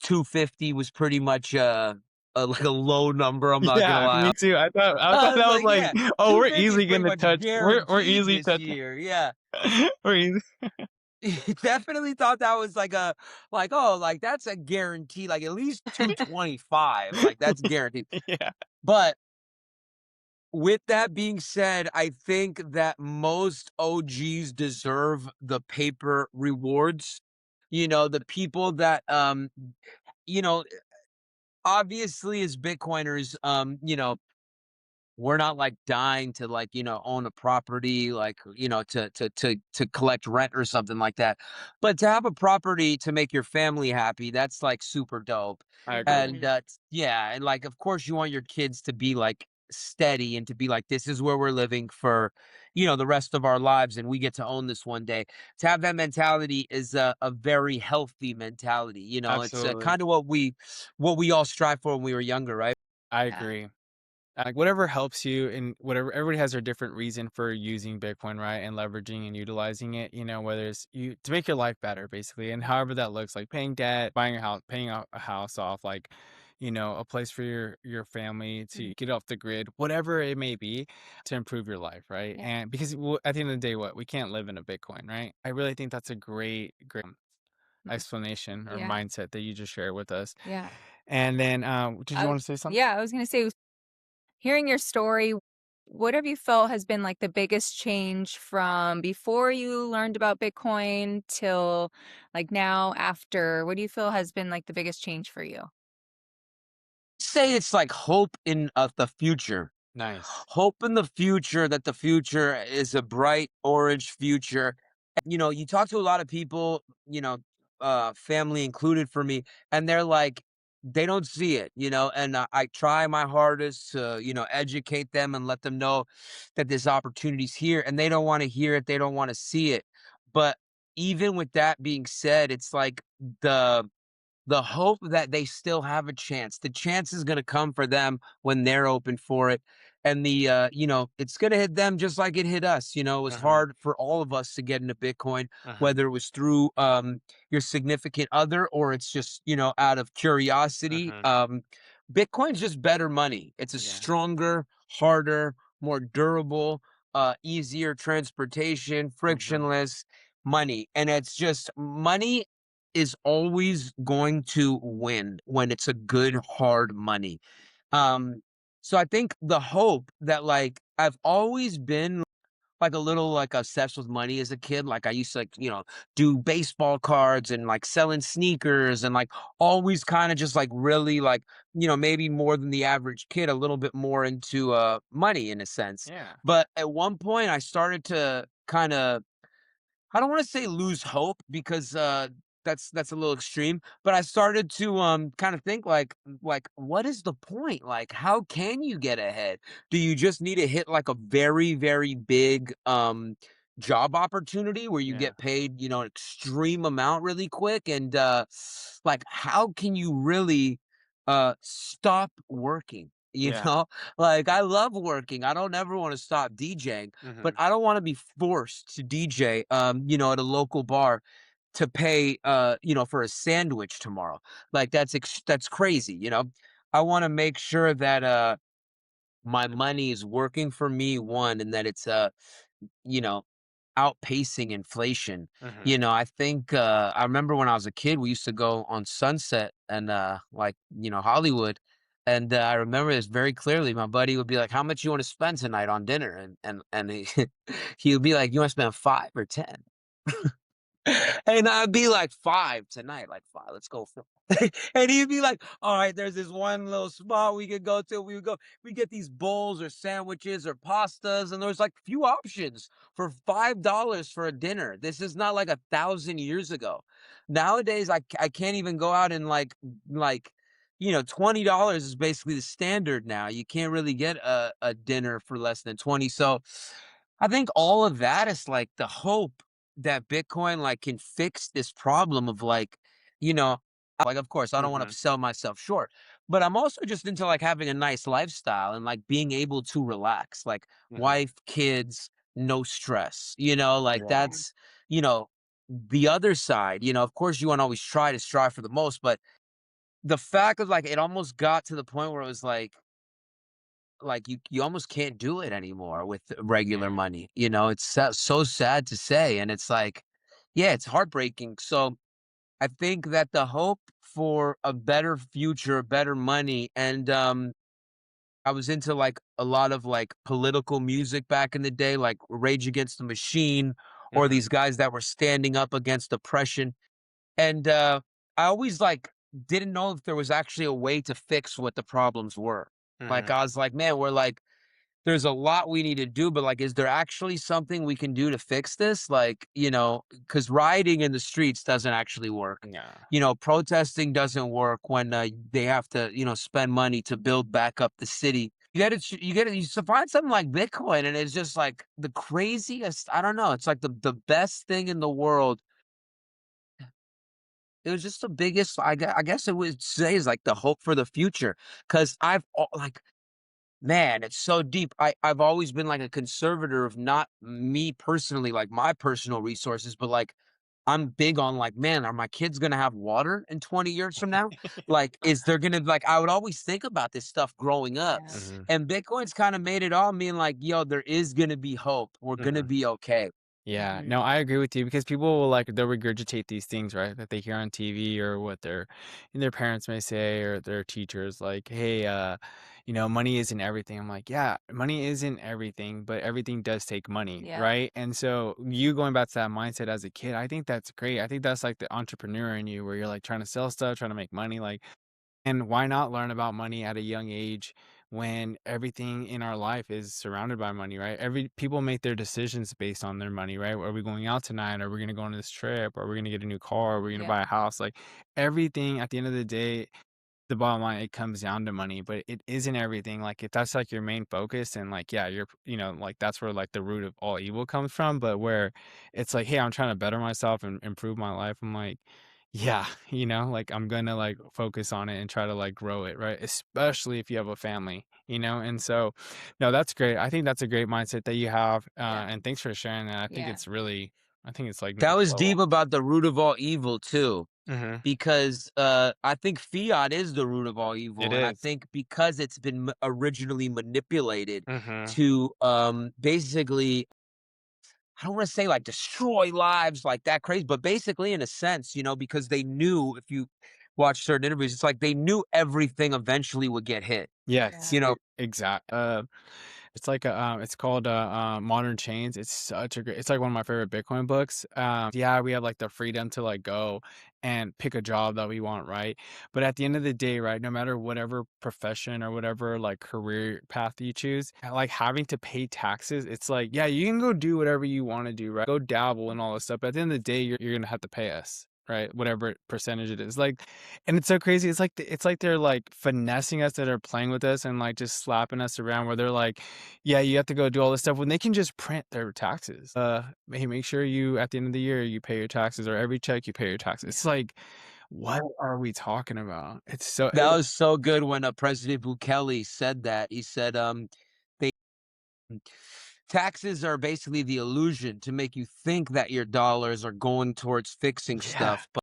250 was pretty much, like a low number, I'm not gonna Yeah, lie. me too. I thought I was that was like, like, yeah, "Oh, we're 250 is easily pretty gonna much touch we're guaranteed easily this touch year, yeah. we're easy." Definitely thought that was like, "Oh, like, that's a guarantee, like, at least 225, like, that's guaranteed." Yeah. But with that being said, I think that most OGs deserve the paper rewards. The people that, you know, obviously as Bitcoiners, we're not like dying to like own a property like to collect rent or something like that, but to have a property to make your family happy, that's like super dope. I agree. And yeah, and like of course you want your kids to be like steady and to be like, this is where we're living for the rest of our lives and we get to own this one day. To have that mentality is a very healthy mentality. It's Absolutely. kind of what we all strive for when we were younger, right? I Yeah. agree. Like, whatever helps you and whatever everybody has their different reason for using Bitcoin, right? And leveraging and utilizing it, whether it's you to make your life better, basically. And however that looks, like paying debt, buying a house, paying a house off, like, a place for your family to get off the grid, whatever it may be, to improve your life, right? Yeah. And because at the end of the day, what we can't live in a Bitcoin, right? I really think that's a great explanation or Yeah. mindset that you just shared with us. Yeah. And then, did you I want was to say something? yeah, I was gonna say, hearing your story, what have you felt has been like the biggest change from before you learned about Bitcoin till like now after? What do you feel has been like the biggest change for you? Say it's like hope in the future. Nice. Hope in the future that the future is a bright orange future. You talk to a lot of people, family included for me, and they're like, they don't see it, and I try my hardest to, educate them and let them know that this opportunity's here, and they don't want to hear it, they don't want to see it. But even with that being said, it's like the the hope that they still have a chance. The chance is gonna come for them when they're open for it, and it's gonna hit them just like it hit us. It was Uh-huh. hard for all of us to get into Bitcoin, Uh-huh. whether it was through, your significant other or it's just, out of curiosity. Uh-huh. Bitcoin's just better money. It's a Yeah. stronger, harder, more durable, easier transportation, Mhm. frictionless money, and it's just money is always going to win when it's a good hard money. Um, so I think the hope that like I've always been like a little like obsessed with money as a kid. Like I used to like, do baseball cards and like selling sneakers and like always kind of just like really like, maybe more than the average kid, a little bit more into money in a sense. Yeah. But at one point I started to kind of I don't wanna say lose hope because, that's a little extreme, but I started to, kinda think like, what is the point? Like, how can you get ahead? Do you just need to hit, like, a very, very big, job opportunity where you Yeah. get paid, an extreme amount really quick? And, like, how can you really, stop working, you Yeah. know? Like, I love working, I don't ever wanna stop DJing, but Mhm. I don't wanna be forced to DJ, at a local bar to pay, for a sandwich tomorrow. Like, that's crazy, I wanna make sure that, my money is working for me, one, and that it's, you know, outpacing inflation. Mhm. I think, I remember when I was a kid, we used to go on Sunset and, Hollywood, and, I remember this very clearly. My buddy would be like, "How much you wanna spend tonight on dinner?" And he he would be like, "You wanna spend 5 or 10?" And I'd be like, "5 tonight," like, "5, let's go for." And he'd be like, "Alright, there's this one little spot we could go to." We get these bowls or sandwiches or pastas, and there's, like, few options for $5 for a dinner. This is not like 1,000 years ago. Nowadays, I can't even go out and, $20 is basically the standard now. You can't really get a dinner for less than 20, so I think all of that is, like, the hope that Bitcoin, like, can fix this problem of, you know of course, I don't wanna Mhm. sell myself short, but I'm also just into, like, having a nice lifestyle and, like, being able to relax, like, Mhm. wife, kids, no stress, like, Yeah. that's, you know, the other side. Of course, you wanna always try to strive for the most, but the fact of, like, it almost got to the point where it was like, you almost can't do it anymore with regular Yeah. money, it's so sad to say, and it's like, yeah, it's heartbreaking. So, I think that the hope for a better future, better money, and, I was into, like, a lot of, like, political music back in the day, like Rage Against the Machine, or these Mhm. guys that were standing up against oppression, and, I always, like, didn't know if there was actually a way to fix what the problems were. Like, Mhm. I was like, "Man, we're like, there's a lot we need to do, but, like, is there actually something we can do to fix this?" Like, because rioting in the streets doesn't actually work. Yeah. Protesting doesn't work when, they have to, spend money to build back up the city. You s find something like Bitcoin, and it's just, like, the craziest. I don't know, it's, like, the best thing in the world. It was just the biggest. I guess I would say is, like, the hope for the future. Because man, it's so deep. I've always been like a conservator of not me personally, like my personal resources, but like I'm big on like, man, are my kids gonna have water in 20 years from now? Like, is there gonna like I would always think about this stuff growing up. Yeah. Mhm. And Bitcoin's kind of made it all mean like, yo, there is gonna be hope. We're gonna Mhm. be okay. Yeah, no, Mhm. I agree with you because people will like they'll regurgitate these things, right? That they hear on TV or what their parents may say or their teachers like, "Hey, money isn't everything." I'm like, "Yeah, money isn't everything, but everything does take money, Yeah. right?" And so you going back to that mindset as a kid, I think that's great. I think that's like the entrepreneur in you where you're like trying to sell stuff, trying to make money, like and why not learn about money at a young age when everything in our life is surrounded by money, right? People make their decisions based on their money, right? Are we going out tonight? Are we going to go on this trip? Are we going to get a new car? Are we going to buy a house? Like everything at the end of the day, the bottom line, it comes down to money, but it isn't everything. Like if that's like your main focus and like, yeah, like that's where like the root of all evil comes from. But where it's like, hey, I'm trying to better myself and improve my life. I'm like, yeah, like I'm gonna like focus on it and try to like grow it, right? Especially if you have a family, and so no, that's great. I think that's a great mindset that you have. And thanks for sharing that. I think it's like That next was deep level. about the root of all evil too, Hmm. because I think fiat is the root of all It evil, and I is. think because it's been originally manipulated Hmm. to basically, I don't want to say like destroy lives like that crazy, but basically in a sense, because they knew, if you watch certain interviews, it's like they knew everything eventually would get hit. Yes, You know, exact. It's like it's called Modern Chains. It's like one of my favorite Bitcoin books. Yeah, we have like the freedom to like go and pick a job that we want, right? But at the end of the day, right, no matter whatever profession or whatever like career path you choose, like having to pay taxes, it's like, yeah, you can go do whatever you want to do, right? Go dabble and all this stuff. But at the end of the day, you're gonna have to pay us. Right, whatever percentage it is, like, and it's so crazy. It's like they're like finessing us, that are playing with us and like just slapping us around. Where they're like, yeah, you have to go do all this stuff when they can just print their taxes. Hey, make sure you at the end of the year you pay your taxes, or every check you pay your taxes. It's like, what are we talking about? It's so that was so good when President Bukele said that. He said, they taxes are basically the illusion to make you think that your dollars are going towards fixing yeah, stuff, but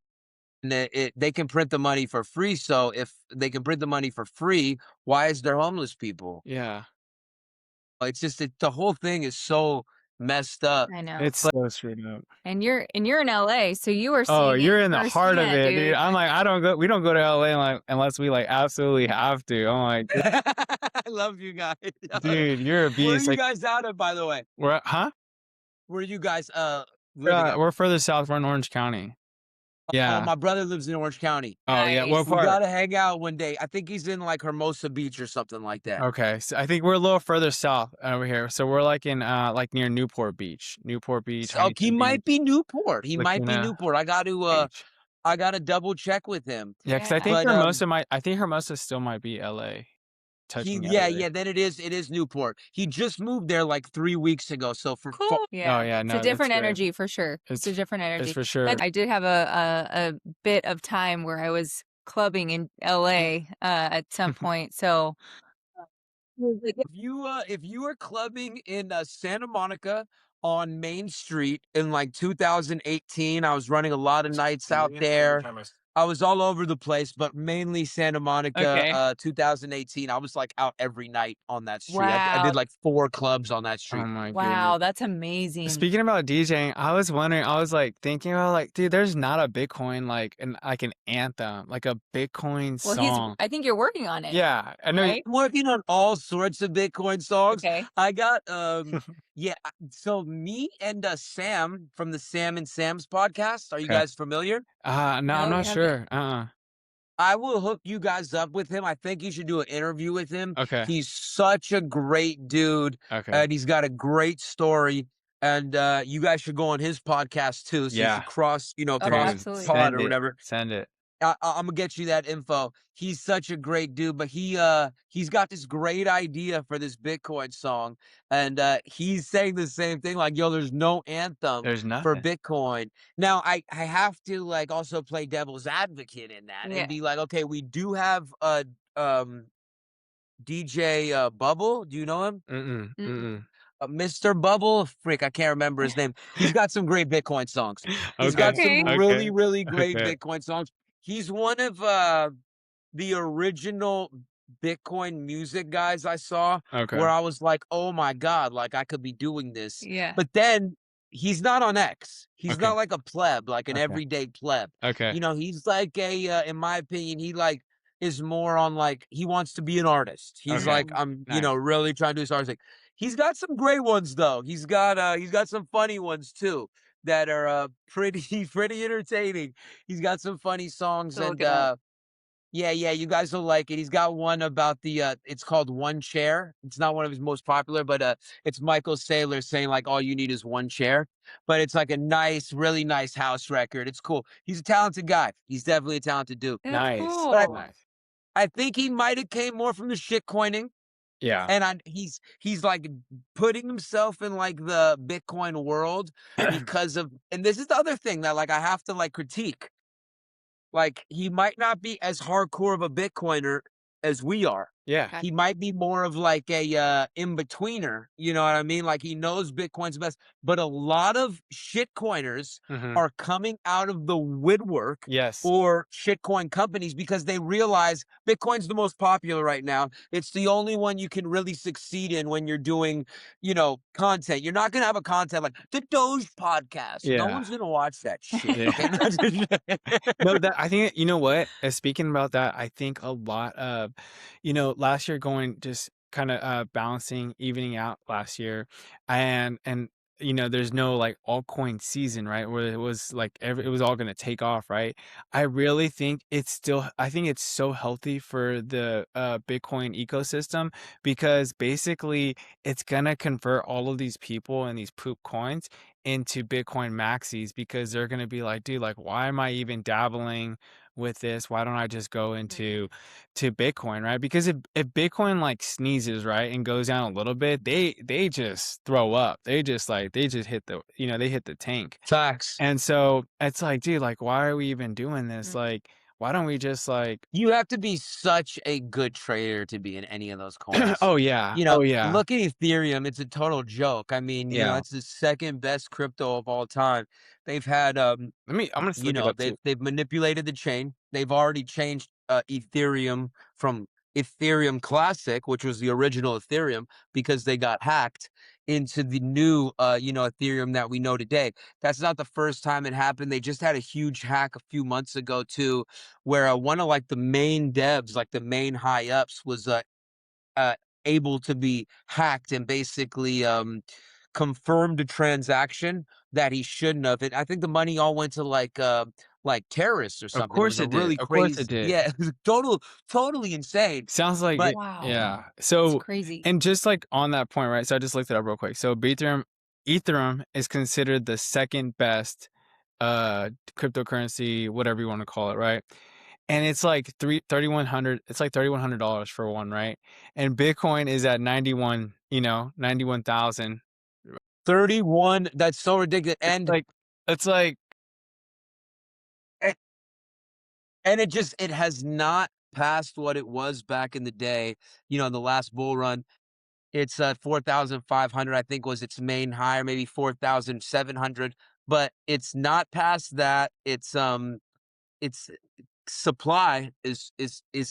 they can print the money for free. So if they can print the money for free, why is there homeless people? yeah. It's just the whole thing is so messed up. I know. It's so screwed up. And you're in LA, so you are Oh, seeing you're it in the heart of firsthand, it, dude. dude. I'm like, we don't go to LA like unless we like absolutely have to. I'm like, I love you guys. dude, you're a Where are beast. you Like, guys out of, by the way? huh? Where are you guys living at? We're further south. We're in Orange County. Oh, Yeah. my brother lives in Orange County. Oh, yeah. What Nice. We part? gotta hang out one day. I think he's in like Hermosa Beach or something like that. Okay, so I think we're a little further south over here. So we're like in like near Newport Beach, So he Huntington Beach, might be Newport. He might be Laguna Newport. Beach. I gotta double check with him. Yeah, because Yeah. But I think Hermosa still might be LA, touching LA. yeah, then it is Newport. He just moved there like 3 weeks ago. So Cool. Oh Yeah. yeah, It's a no, that's different great. energy for sure. It's a different It's energy. for sure. I did have a bit of time where I was clubbing in LA at some point. So If you were clubbing in Santa Monica on Main Street in like 2018, I was running a lot of nights out there. I was all over the place, but mainly Santa Monica. okay. 2018, I was like out every night on that street. I Wow. did like 4 clubs on that Oh street. my Wow, goodness. that's amazing. Speaking about DJing, I was wondering, I was like thinking about like, dude, there's not a Bitcoin like an anthem, like a Bitcoin Well, song. I think you're working on it, Yeah, I know. right? I'm working on all sorts of Bitcoin songs. Okay. I got yeah. So me and Sam from the Sam and Sam's podcast. Are you Okay. guys familiar? No, I'm No, we not haven't. sure. I will hook you guys up with him. I think you should do an interview with him. Okay. He's such a great dude, Okay. and he's got a great story. And you guys should go on his podcast too. So you Yeah. should cross Oh, cross absolutely. pod Send or it. whatever. Send it. I'm gonna get you that info. He's such a great dude, but he's got this great idea for this Bitcoin song, and he's saying the same thing, like, yo, there's no anthem There's for nothing. Bitcoin. Now I have to like also play devil's advocate in that Yeah. and be like, okay, we do have DJ Bubble. Do you know him? Mm. Mr. Bubble, frick, I can't remember his name. He's got some great Bitcoin songs. He's got some Okay. really, really great Okay. Bitcoin songs. He's one of the original Bitcoin music guys I saw, Okay. where I was like, oh my God, like I could be doing this. Yeah. But then he's not on X. He's Okay. not like a pleb, like an Okay. everyday pleb. Okay. He's like in my opinion, he like is more on like he wants to be an artist. He's Okay. like, I'm Nice. really trying to do this artist thing. He's got some great ones though. He's got some funny ones too that are pretty entertaining. He's got some funny songs So look and it up. Yeah, yeah, you guys will like it. He's got one about the it's called One Chair. It's not one of his most popular, but it's Michael Saylor saying like all you need is one chair. But it's like a nice, really nice house record. It's cool. He's a talented guy. He's definitely a talented dude. That's Nice. But cool. Nice. I think he might have came more from the shit coining. Yeah. And he's like putting himself in like the Bitcoin world because of, and this is the other thing that like I have to like critique. Like, he might not be as hardcore of a Bitcoiner as we are. Yeah. Okay. He might be more of like a in-betweener, you know what I mean? Like, he knows Bitcoin's best, but a lot of shitcoiners Mhm. are coming out of the woodwork Yes. or shitcoin companies because they realize Bitcoin's the most popular right now. It's the only one you can really succeed in when you're doing, you know, content. You're not gonna have a content like the Doge podcast. No Yeah. one's gonna watch that shit. Yeah. Okay. No, that I think you know what? Speaking about that, I think a lot of, last year going just kind of balancing, evening out last year, and there's no like altcoin season, right? Where it was like it was all gonna take off, right? I really think I think it's so healthy for the Bitcoin ecosystem because basically it's gonna convert all of these people and these poop coins into Bitcoin maxis because they're going to be like, dude, like, why am I even dabbling with this? Why don't I just go into to Bitcoin, right? Because if Bitcoin like sneezes, right, and goes down a little bit, they just throw up. They just hit they hit the tank. Facts. And so it's like, dude, like, why are we even doing this? Mhm. Like, why don't we just like, You have to be such a good trader to be in any of those coins. oh yeah, You know, oh yeah, look at Ethereum. It's a total joke. I mean, you know, yeah. it's the second best crypto of all time. They've had I'm gonna just you look it know, up too. they've manipulated the chain. They've already changed Ethereum from Ethereum Classic, which was the original Ethereum, because they got hacked, into the new you know, Ethereum that we know today. That's not the first time it happened. They just had a huge hack a few months ago too, where one of like the main devs, like the main high ups, was uh, able to be hacked and basically confirmed a transaction that he shouldn't have. And I think the money all went to like terrorists or Of something. It was course a it did. really Of course it crazy, did. yeah, it was totally insane. Sounds like But it Wow. yeah. It's So crazy. and just, like, on that point, right, so I just looked it up real quick. So Ethereum is considered the second best, cryptocurrency, whatever you wanna call it, right? And it's like 3,100 it's like $3,100 for one, right? And Bitcoin is at 91,000. 31, that's so ridiculous. It's like it's like And and it has not passed what it was back in the day, you know, in the last bull run. It's 4,500, I think was its main high, or maybe 4,700, but it's not past that. It's supply is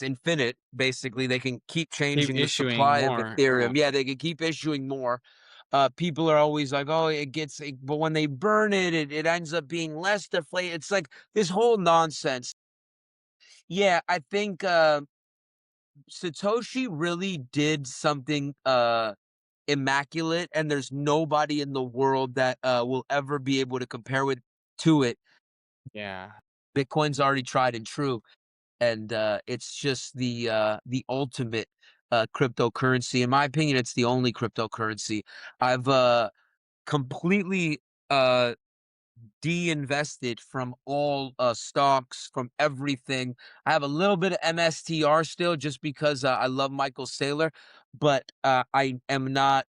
infinite. Basically, they can keep keep changing the issuing supply of more, yeah. Ethereum. Yeah, they can keep issuing more. People are always like, "Oh, but when they burn it, it ends up being less deflated." It's like this whole nonsense. Yeah, I think Satoshi really did something immaculate, and there's nobody in the world that will ever be able to compare with to it. Yeah. Bitcoin's already tried and true, and it's just the ultimate cryptocurrency. In my opinion, it's the only cryptocurrency. I've completely uh de-invested from all stocks, from everything. I have a little bit of MSTR still just because I love Michael Saylor, but I am not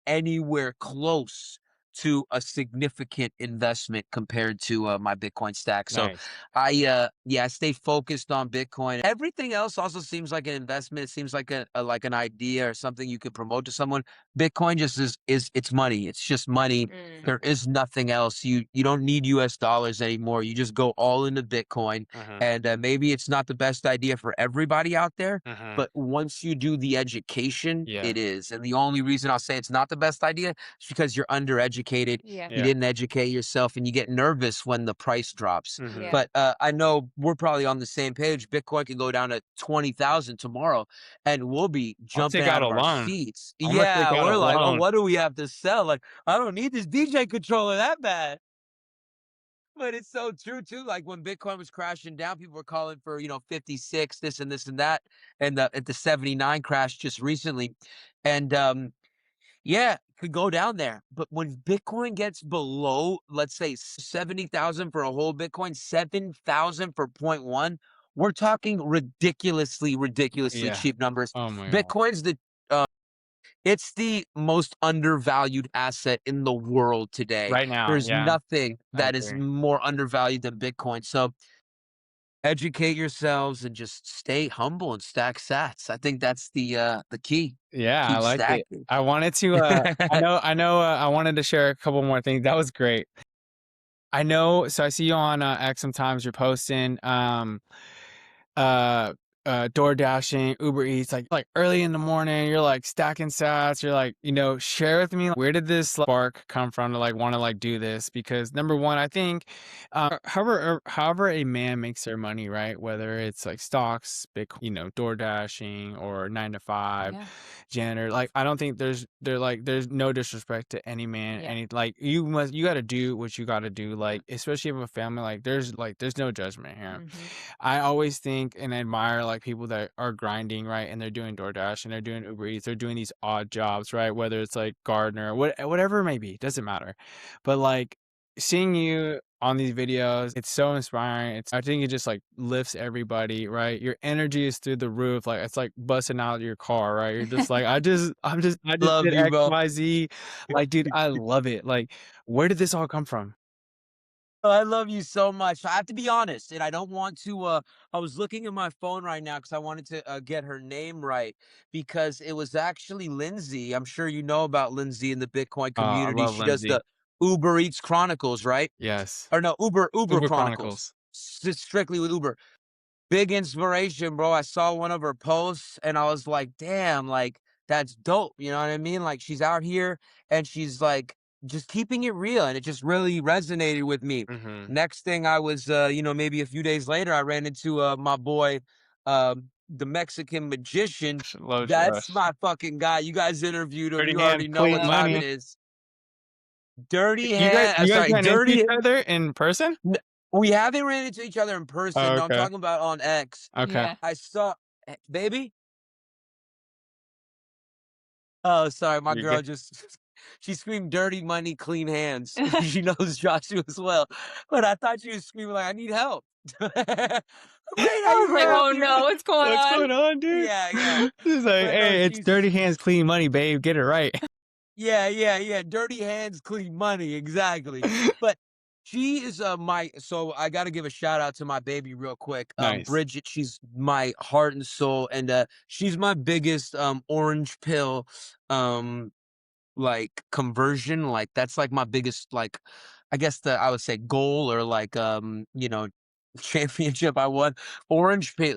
anywhere close to a significant investment compared to my Bitcoin stack. So Nice. yeah, I stay focused on Bitcoin. Everything else also seems like an investment. It seems like a like an idea or something you could promote to someone. Bitcoin just is it's money. It's just money. There is nothing else. You don't need US dollars anymore. You just go all into Bitcoin. Mhm. And maybe it's not the best idea for everybody out there, Mhm. but once you do the education, Yeah. it is. And the only reason I'll say it's not the best idea is because you're undereducated. Yeah. You Yeah. didn't educate yourself, and you get nervous when the price drops. Mhm. Yeah. But I know we're probably on the same page. Bitcoin could go down to 20,000 tomorrow, and we'll be I'll jumping take out out a of our loan. seats. Imma take Yeah, out a we're like, oh, loan. what do we have to sell? Like, I don't need this DJ controller that bad. But it's so true too. Like when Bitcoin was crashing down, people were calling for, 56, this and that, and the 79 crash just recently. And yeah, could go down there. But when Bitcoin gets below, let's say 70,000 for a whole Bitcoin, 7,000 for point one, we're talking ridiculously Yeah. cheap numbers. Oh my god. Bitcoin's it's the most undervalued asset in the world today. Right now, There's yeah, nothing I that is agree. more undervalued than Bitcoin. So educate yourselves and just stay humble and stack sats. I think that's the key. Yeah, I Keep like it. stacking. I wanted to, I wanted to share a couple more things. That was great. I know, so I see you on X sometimes. You're posting. Uh door dashing, Uber Eats, like early in the morning, you're like stacking sats, you're like, share with me, where did this spark come from to like want to like do this? Because number one, I think however a man makes their money, right? Whether it's like stocks, Bitcoin, door dashing or 9 to 5, Yeah. janitor, like I don't think there's no disrespect to any man, Yeah. any like you gotta do what you gotta do, like especially if you have a family, there's no judgment here. I always think and admire like people that are grinding, right? And they're doing DoorDash and they're doing Uber Eats, they're doing these odd jobs, right? Whether it's like gardener, whatever it may be, doesn't matter. But like seeing you on these videos, it's so inspiring. I think it just like lifts everybody, right? Your energy is through the roof. Like it's like busting out your car, right? You're just like, I just Love did you, X, bro. Y, Z. Like, dude, I love it. Like, where did this all come from? Oh, I love you so much. I have to be honest, and I don't want to. I was looking at my phone right now because I wanted to get her name right because it was actually Lindsay. I'm sure you know about Lindsay in the Bitcoin I community. love She does Lindsay. the Uber Eats Chronicles, right? Yes. Or no, Uber Uber Chronicles. Chronicles. Strictly with Uber. Big inspiration, bro. I saw one of her posts and I was like, damn, like that's dope. You know what I mean? Like she's out here and she's like just keeping it real. And it just really resonated with me. Mm-hmm. Next thing I was, maybe a few days later, I ran into my boy, the Mexican magician. Love That's Rush. my fucking guy. You guys interviewed him. Dirty You Hands, already know clean what time it money. is. Dirty You guys, hand. you guys Sorry, ran into each dirty. other in person? We haven't ran into each other in person. Oh, No, I'm okay. talking about on X. Okay. Yeah. I saw baby? Oh, sorry, my You girl good? just she screamed dirty money, clean hands. She knows Joshua as well. But I thought she was screaming like, I need help. Wait, I I was need like, help oh here. no, what's going What's on? going on, dude? Yeah, yeah. She's like, But no, hey, it's dirty hands, clean money, babe. Get it right. yeah. Dirty hands, clean money, exactly. But she is so I gotta give a shout out to my baby real quick. Nice. Bridget, she's my heart and soul, and she's my biggest orange pill like conversion. Like that's like my biggest, like I guess I would say goal, or like championship I won.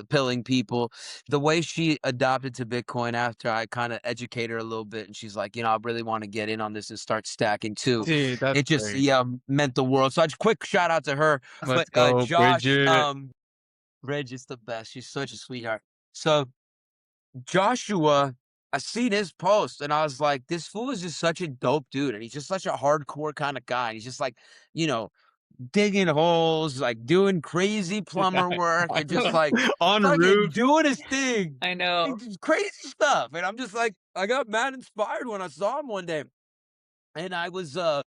Pilling people. The way she adopted to Bitcoin after I kind of educate her a little bit, and she's like, I really want to get in on this and start stacking too. Dude, that's It just, great. yeah, meant the world. So I just quick shout out to her. But Let's go, Josh, Bridget. Reg is the best. She's such a sweetheart. So Joshua, I seen his post and I was like, this fool is just such a dope dude. And he's just such a hardcore kind of guy. And he's just like, you know, digging holes, like doing crazy plumber work, and just like On fucking roof. doing his thing. I know. Like, just crazy stuff. And I'm just like, I got mad inspired when I saw him one day. And I was the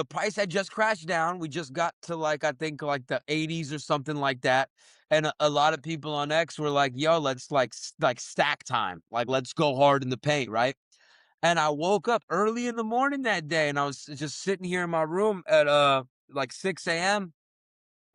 price had just crashed down. We just got to like I think like the 80s or something like that. And a lot of people on X were like, "Yo, let's like stack time. Like let's go hard in the paint, right?" And I woke up early in the morning that day, and I was just sitting here in my room at like 6 a.m.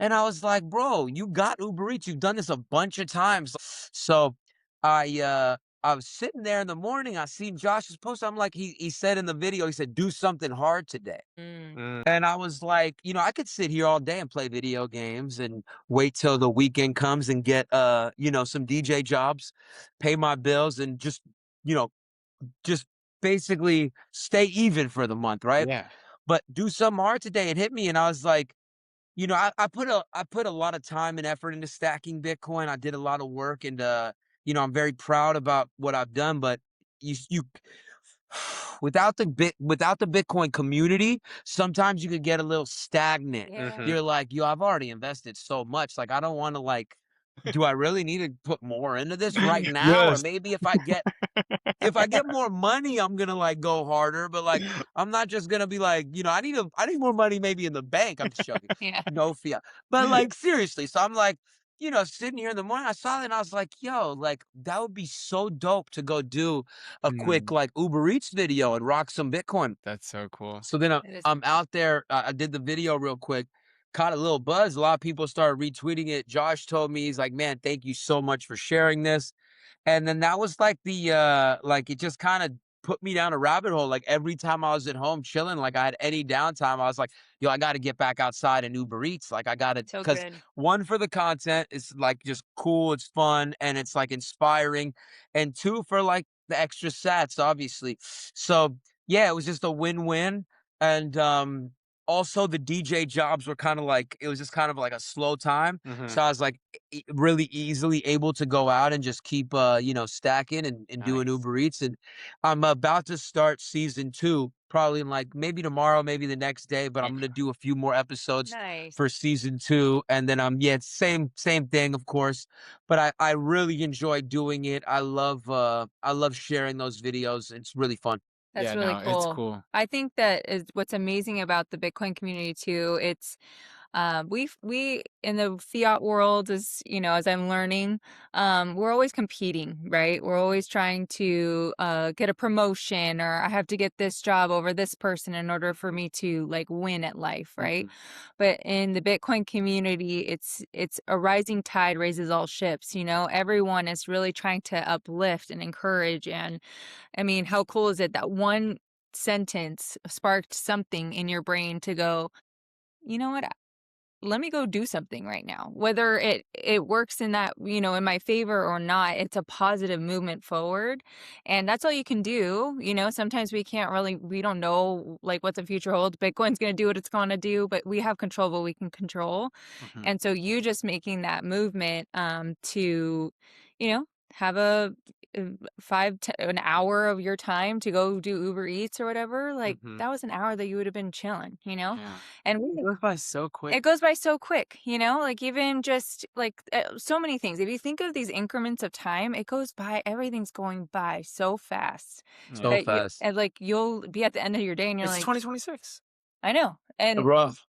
And I was like, "Bro, you got Uber Eats. You've done this a bunch of times." So I was sitting there in the morning. I seen Josh's post. I'm like, he said in the video, he said, "Do something hard today." Mm. And I was like, I could sit here all day and play video games and wait till the weekend comes and get some DJ jobs, pay my bills, and you know, just basically stay even for the month, right? Yeah. But do something hard today. It hit me and I was like, I put a lot of time and effort into stacking Bitcoin. I did a lot of work and I'm very proud about what I've done, but you without the Bitcoin community, sometimes you could get a little stagnant. Yeah. You're like, yo, I've already invested so much. Like, I don't want to like, do I really need to put more into this right now? Or Yes. maybe if I get more money, I'm gonna like go harder. But like, I'm not just gonna be like, I need more money maybe in the bank. I'm just joking. Yeah. No fiat. But like seriously, so I'm like, sitting here in the morning, I saw it and I was like, yo, like that would be so dope to go do a quick Mm, like Uber Eats video and rock some Bitcoin. that's so cool. So then It is. I'm out there. I did the video real quick, caught a little buzz. A lot of people started retweeting it. Josh told me, he's like, man, thank you so much for sharing this. And then that was like like it just kind of put me down a rabbit hole. Like every time I was at home chilling, like I had any downtime, I was like, yo, I got to get back outside and Uber Eats. Like I got to, So because good. one, for the content, it's like just cool, it's fun, and it's like inspiring. And two, for like the extra sats, obviously. So yeah, it was just a win-win. And also the DJ jobs were kind of like, it was just kind of like a slow time. Mhm. So I was like really easily able to go out and just keep stacking and doing Nice. Uber Eats. And I'm about to start season 2, probably in like maybe tomorrow, maybe the next day, but I'm gonna do a few more episodes Nice. for season 2. And then yeah, it's same thing, of course. But I really enjoy doing it. I love sharing those videos. It's really fun. That's Yeah, really no, it's cool. cool. I think that is what's amazing about the Bitcoin community too. It's we in the fiat world, as as I'm learning, we're always competing, right? We're always trying to get a promotion, or I have to get this job over this person in order for me to like win at life, right? Mhm. But in the Bitcoin community, it's a rising tide raises all ships, everyone is really trying to uplift and encourage. And I mean, how cool is it that one sentence sparked something in your brain to go, you know what? Let me go do something right now. Whether it works in that, in my favor or not, it's a positive movement forward. And that's all you can do. Sometimes we don't know like what the future holds. Bitcoin's going to do what it's going to do, but we have control of what we can control. Mhm. And so you just making that movement to, have a an hour of your time to go do Uber Eats or whatever, like Mhm. that was an hour that you would have been chilling, Yeah. and It goes by so quick. it goes by so quick, like even just like so many things. If you think of these increments of time, it goes by, everything's going by so fast So Yeah. that fast. and like you'll be at the end of your day and you're It's like, 2026. I know. And Rough.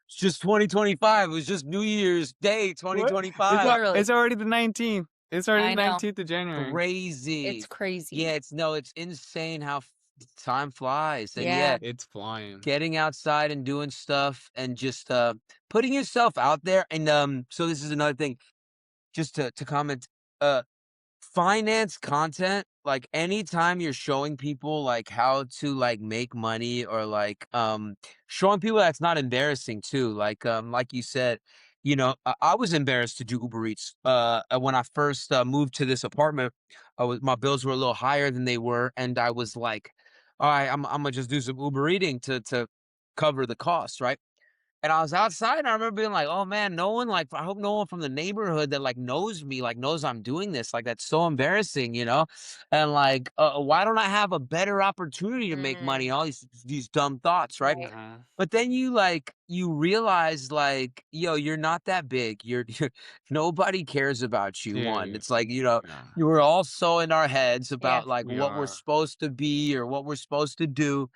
It's just 2025. It was just New Year's Day, What? 2025. Literally. It's already the 19th. It's already I the know. 19th of January. Crazy. It's crazy. Yeah, it's insane how time flies. And Yeah. yeah, It's flying. getting outside and doing stuff and just putting yourself out there. And so this is another thing, just to comment. Uh Finance content, like anytime you're showing people like how to like make money, or like showing people that's not embarrassing too. Like you said, I was embarrassed to do Uber Eats when I first moved to this apartment. My bills were a little higher than they were, and I was like, all right, I'm gonna just do some Uber eating to cover the cost, right? And I was outside and I remember being like, oh man, no one, like, I hope no one from the neighborhood that like knows me, like knows I'm doing this. Like, that's so embarrassing. And like, why don't I have a better opportunity to make money? All these dumb thoughts, right? Right. Uh-huh. But then you realize like, yo, you're not that big. You're nobody cares about you. One, Dude. it's like, Yeah. you were all so in our heads Yeah. about like We what we're are. supposed to be or what we're supposed to do.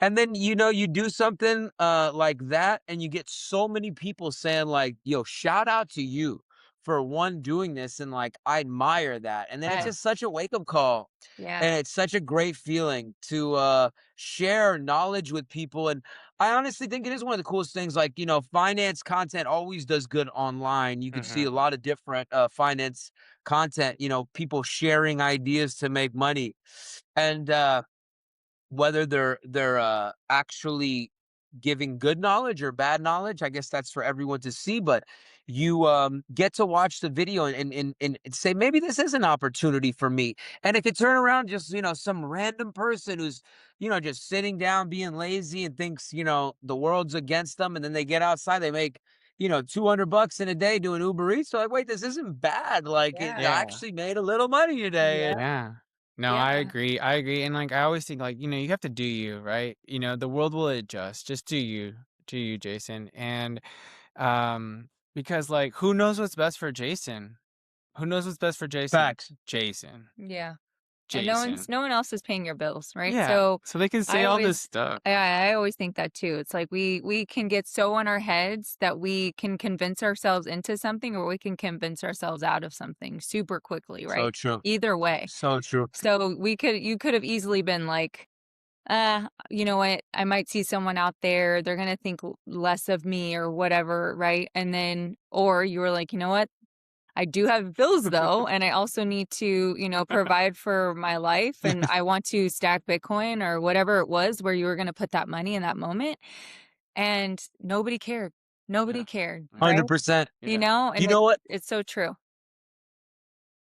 And then, you do something like that, and you get so many people saying like, yo, shout out to you for one doing this. And like, I admire that. And then it's Yes. just such a wake-up call. Yeah. And it's such a great feeling to share knowledge with people. And I honestly think it is one of the coolest things. Like, finance content always does good online. You can see a Mhm. lot of different finance content, people sharing ideas to make money. And whether they're actually giving good knowledge or bad knowledge, I guess that's for everyone to see. But you get to watch the video and say, maybe this is an opportunity for me. And it could turn around just, some random person who's, just sitting down being lazy and thinks, the world's against them. And then they get outside, they make, $200 in a day doing Uber Eats. So like, wait, this isn't bad. Like, Yeah. I Yeah. actually made a little money today. Yeah. And Yeah. No, I agree. I agree. And like I always think like, you have to do you, right? The world will adjust. Just do you, Jason. And because like who knows what's best for Jason? Who knows what's best for Jason? Facts. Jason. Yeah. And Jason. no one else is paying your bills, right? Yeah. So So they can say I all this always stuff. I always think that too. It's like we can get so in our heads that we can convince ourselves into something, or we can convince ourselves out of something super quickly, So right? true. Either way. So true. So you could have easily been like, you know what? I might see someone out there, they're gonna think less of me or whatever, right? And then or you were like, you know what? I do have bills though, and I also need to, provide for my life, and I want to stack Bitcoin or whatever it was where you were going to put that money in that moment. And nobody cared. Nobody Yeah. cared, Yeah. right? 100%. And You know what? it's so true.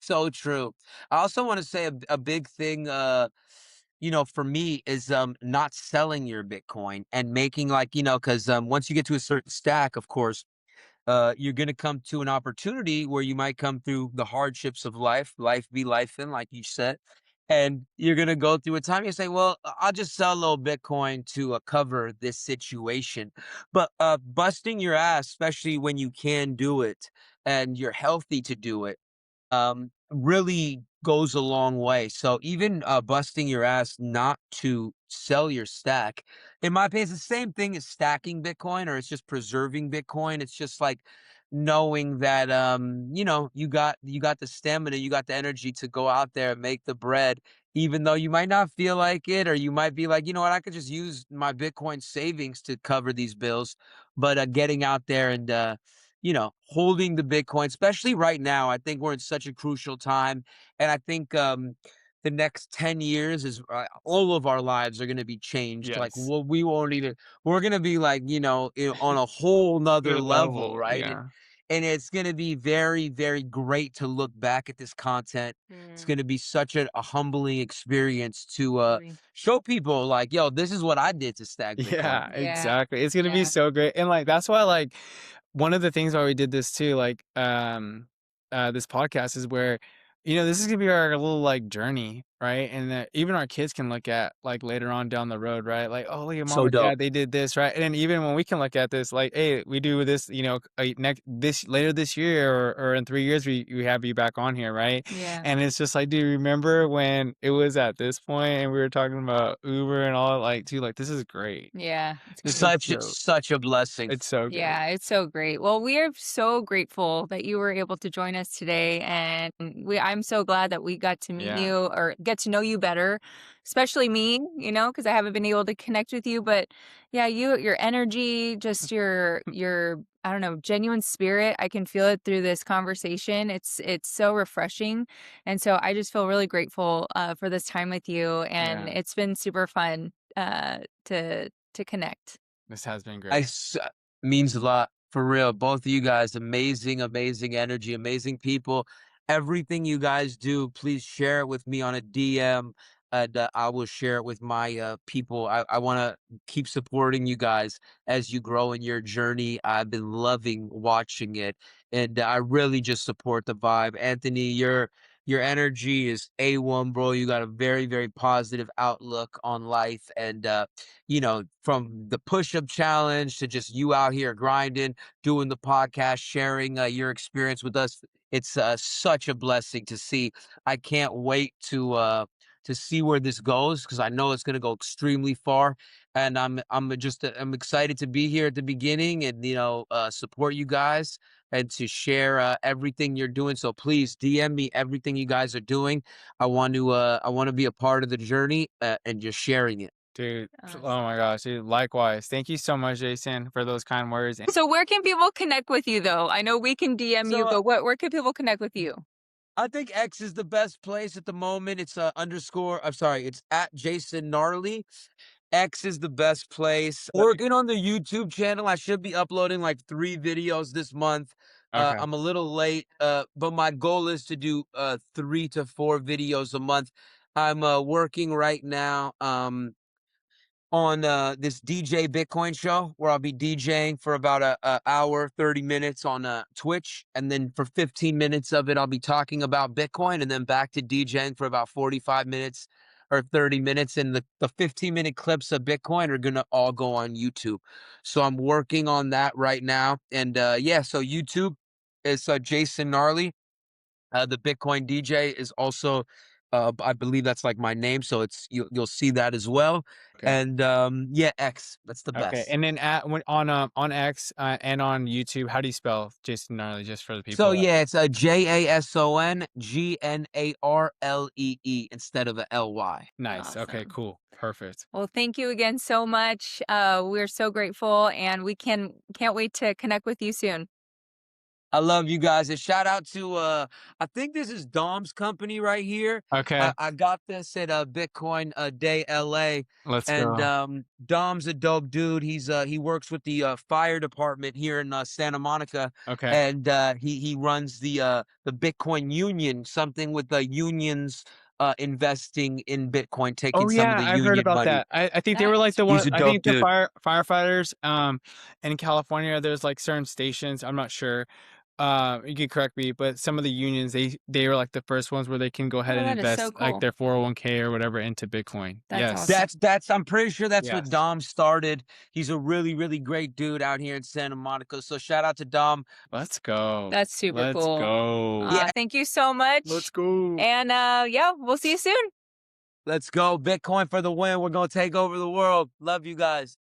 So true. I also want to say a big thing, for me is not selling your Bitcoin and making like, because once you get to a certain stack, of course, you're going to come to an opportunity where you might come through the hardships of life be life in, like you said. And you're going to go through a time you say, well, I'll just sell a little Bitcoin to cover this situation. But busting your ass, especially when you can do it and you're healthy to do it, really goes a long way. So even busting your ass not to sell your stack, in my opinion, it's the same thing as stacking Bitcoin, or it's just preserving Bitcoin. It's just like knowing that you got the stamina, you got the energy to go out there and make the bread, even though you might not feel like it, or you might be like, you know what, I could just use my Bitcoin savings to cover these bills. But getting out there and holding the Bitcoin, especially right now. I think we're in such a crucial time. And I think the next 10 years is all of our lives are going to be changed. Like, Yes. we won't even, we're going to be like, on a whole nother Good level, level. right? Yeah. And it's going to be very, very great to look back at this content. It's Mm, going to be such a humbling experience to agree. show people like, yo, this is what I did to stack Bitcoin. Yeah, Yeah. exactly. It's gonna be Yeah. so great. And like that's why like one of the things why we did this too, like this podcast is where, this is gonna be our little like journey, right? And that even our kids can look at like later on down the road, right? Like, oh, look at mom So or dope. dad, they did this, right? And then even when we can look at this, like, hey, we do this, next this later this year or in 3 years, we have you back on here, right? Yeah. And it's just like, do you remember when it was at this point and we were talking about Uber and all like, dude, like this is great. Yeah. It's This great. is Such a blessing. it's so great. Yeah, it's so great. Well, we are so grateful that you were able to join us today, and I'm so glad that we got to meet Yeah. you or get to know you better, especially me, because I haven't been able to connect with you. But yeah, your energy, just your I don't know, genuine spirit, I can feel it through this conversation. It's so refreshing, and so I just feel really grateful for this time with you, and Yeah. it's been super fun to connect. This has been I great. s Means a lot, for real. Both of you guys, amazing, amazing energy, amazing people. Everything you guys do, please share it with me on a DM, and I will share it with my people. I want to keep supporting you guys as you grow in your journey. I've been loving watching it, and I really just support the vibe. Anthony, your energy is A1, bro. You got a very, very positive outlook on life, and from the push-up challenge to just you out here grinding, doing the podcast, sharing your experience with us. It's such a blessing to see. I can't wait to see where this goes, because I know it's going to go extremely far. And I'm excited to be here at the beginning and support you guys and to share everything you're doing. So please DM me everything you guys are doing. I want to be a part of the journey and just sharing it. Dude, oh Awesome. my gosh, dude, likewise. Thank you so much, Jason, for those kind words. So where can people connect with you though? I know we can DM you, So but where can people connect with you? I think X is the best place at the moment. It's underscore. I'm sorry. It's at Jason Gnarlee. X is the best place. Working on the YouTube channel. I should be uploading like 3 videos this month. Okay. I'm a little late, but my goal is to do 3 to 4 videos a month. I'm working right now. on this DJ Bitcoin show where I'll be DJing for about a hour, 30 minutes on Twitch. And then for 15 minutes of it, I'll be talking about Bitcoin, and then back to DJing for about 45 minutes or 30 minutes. And the 15-minute clips of Bitcoin are going to all go on YouTube. So I'm working on that right now. And yeah, so YouTube is Jason Gnarlee. The Bitcoin DJ is also, I believe that's like my name, so you'll see that as well. Okay. And yeah, X, that's the Okay. best. And then on X and on YouTube, how do you spell Jason Gnarlee, just for the people? So yeah, it's a JASONGNARLEE instead of a LY. Nice. Okay, Awesome. cool. Perfect. Well, thank you again so much. We're so grateful, and we can't wait to connect with you soon. I love you guys. And shout out to I think this is Dom's company right here. Okay. I got this at Bitcoin Day LA. Let's And go. Dom's a dope dude. He works with the fire department here in Santa Monica. Okay. And he runs the Bitcoin Union, something with the unions investing in Bitcoin, taking Oh some of yeah, the I've heard union about money. that. I think they were like the He's one. a I think dope the dude. firefighters in California. There's like certain stations. I'm not sure. You can correct me, but some of the unions they were like the first ones where they can go ahead Oh, and that is invest so like cool. their 401k or whatever into Bitcoin. That's Yes. awesome. That's I'm pretty sure that's what Yes. Dom started. He's a really, really great dude out here in Santa Monica. So shout out to Dom. Let's go. That's super Let's cool. go. Yeah. Thank you so much. Let's go. And yeah, we'll see you soon. Let's go. Bitcoin for the win. We're gonna take over the world. Love you guys.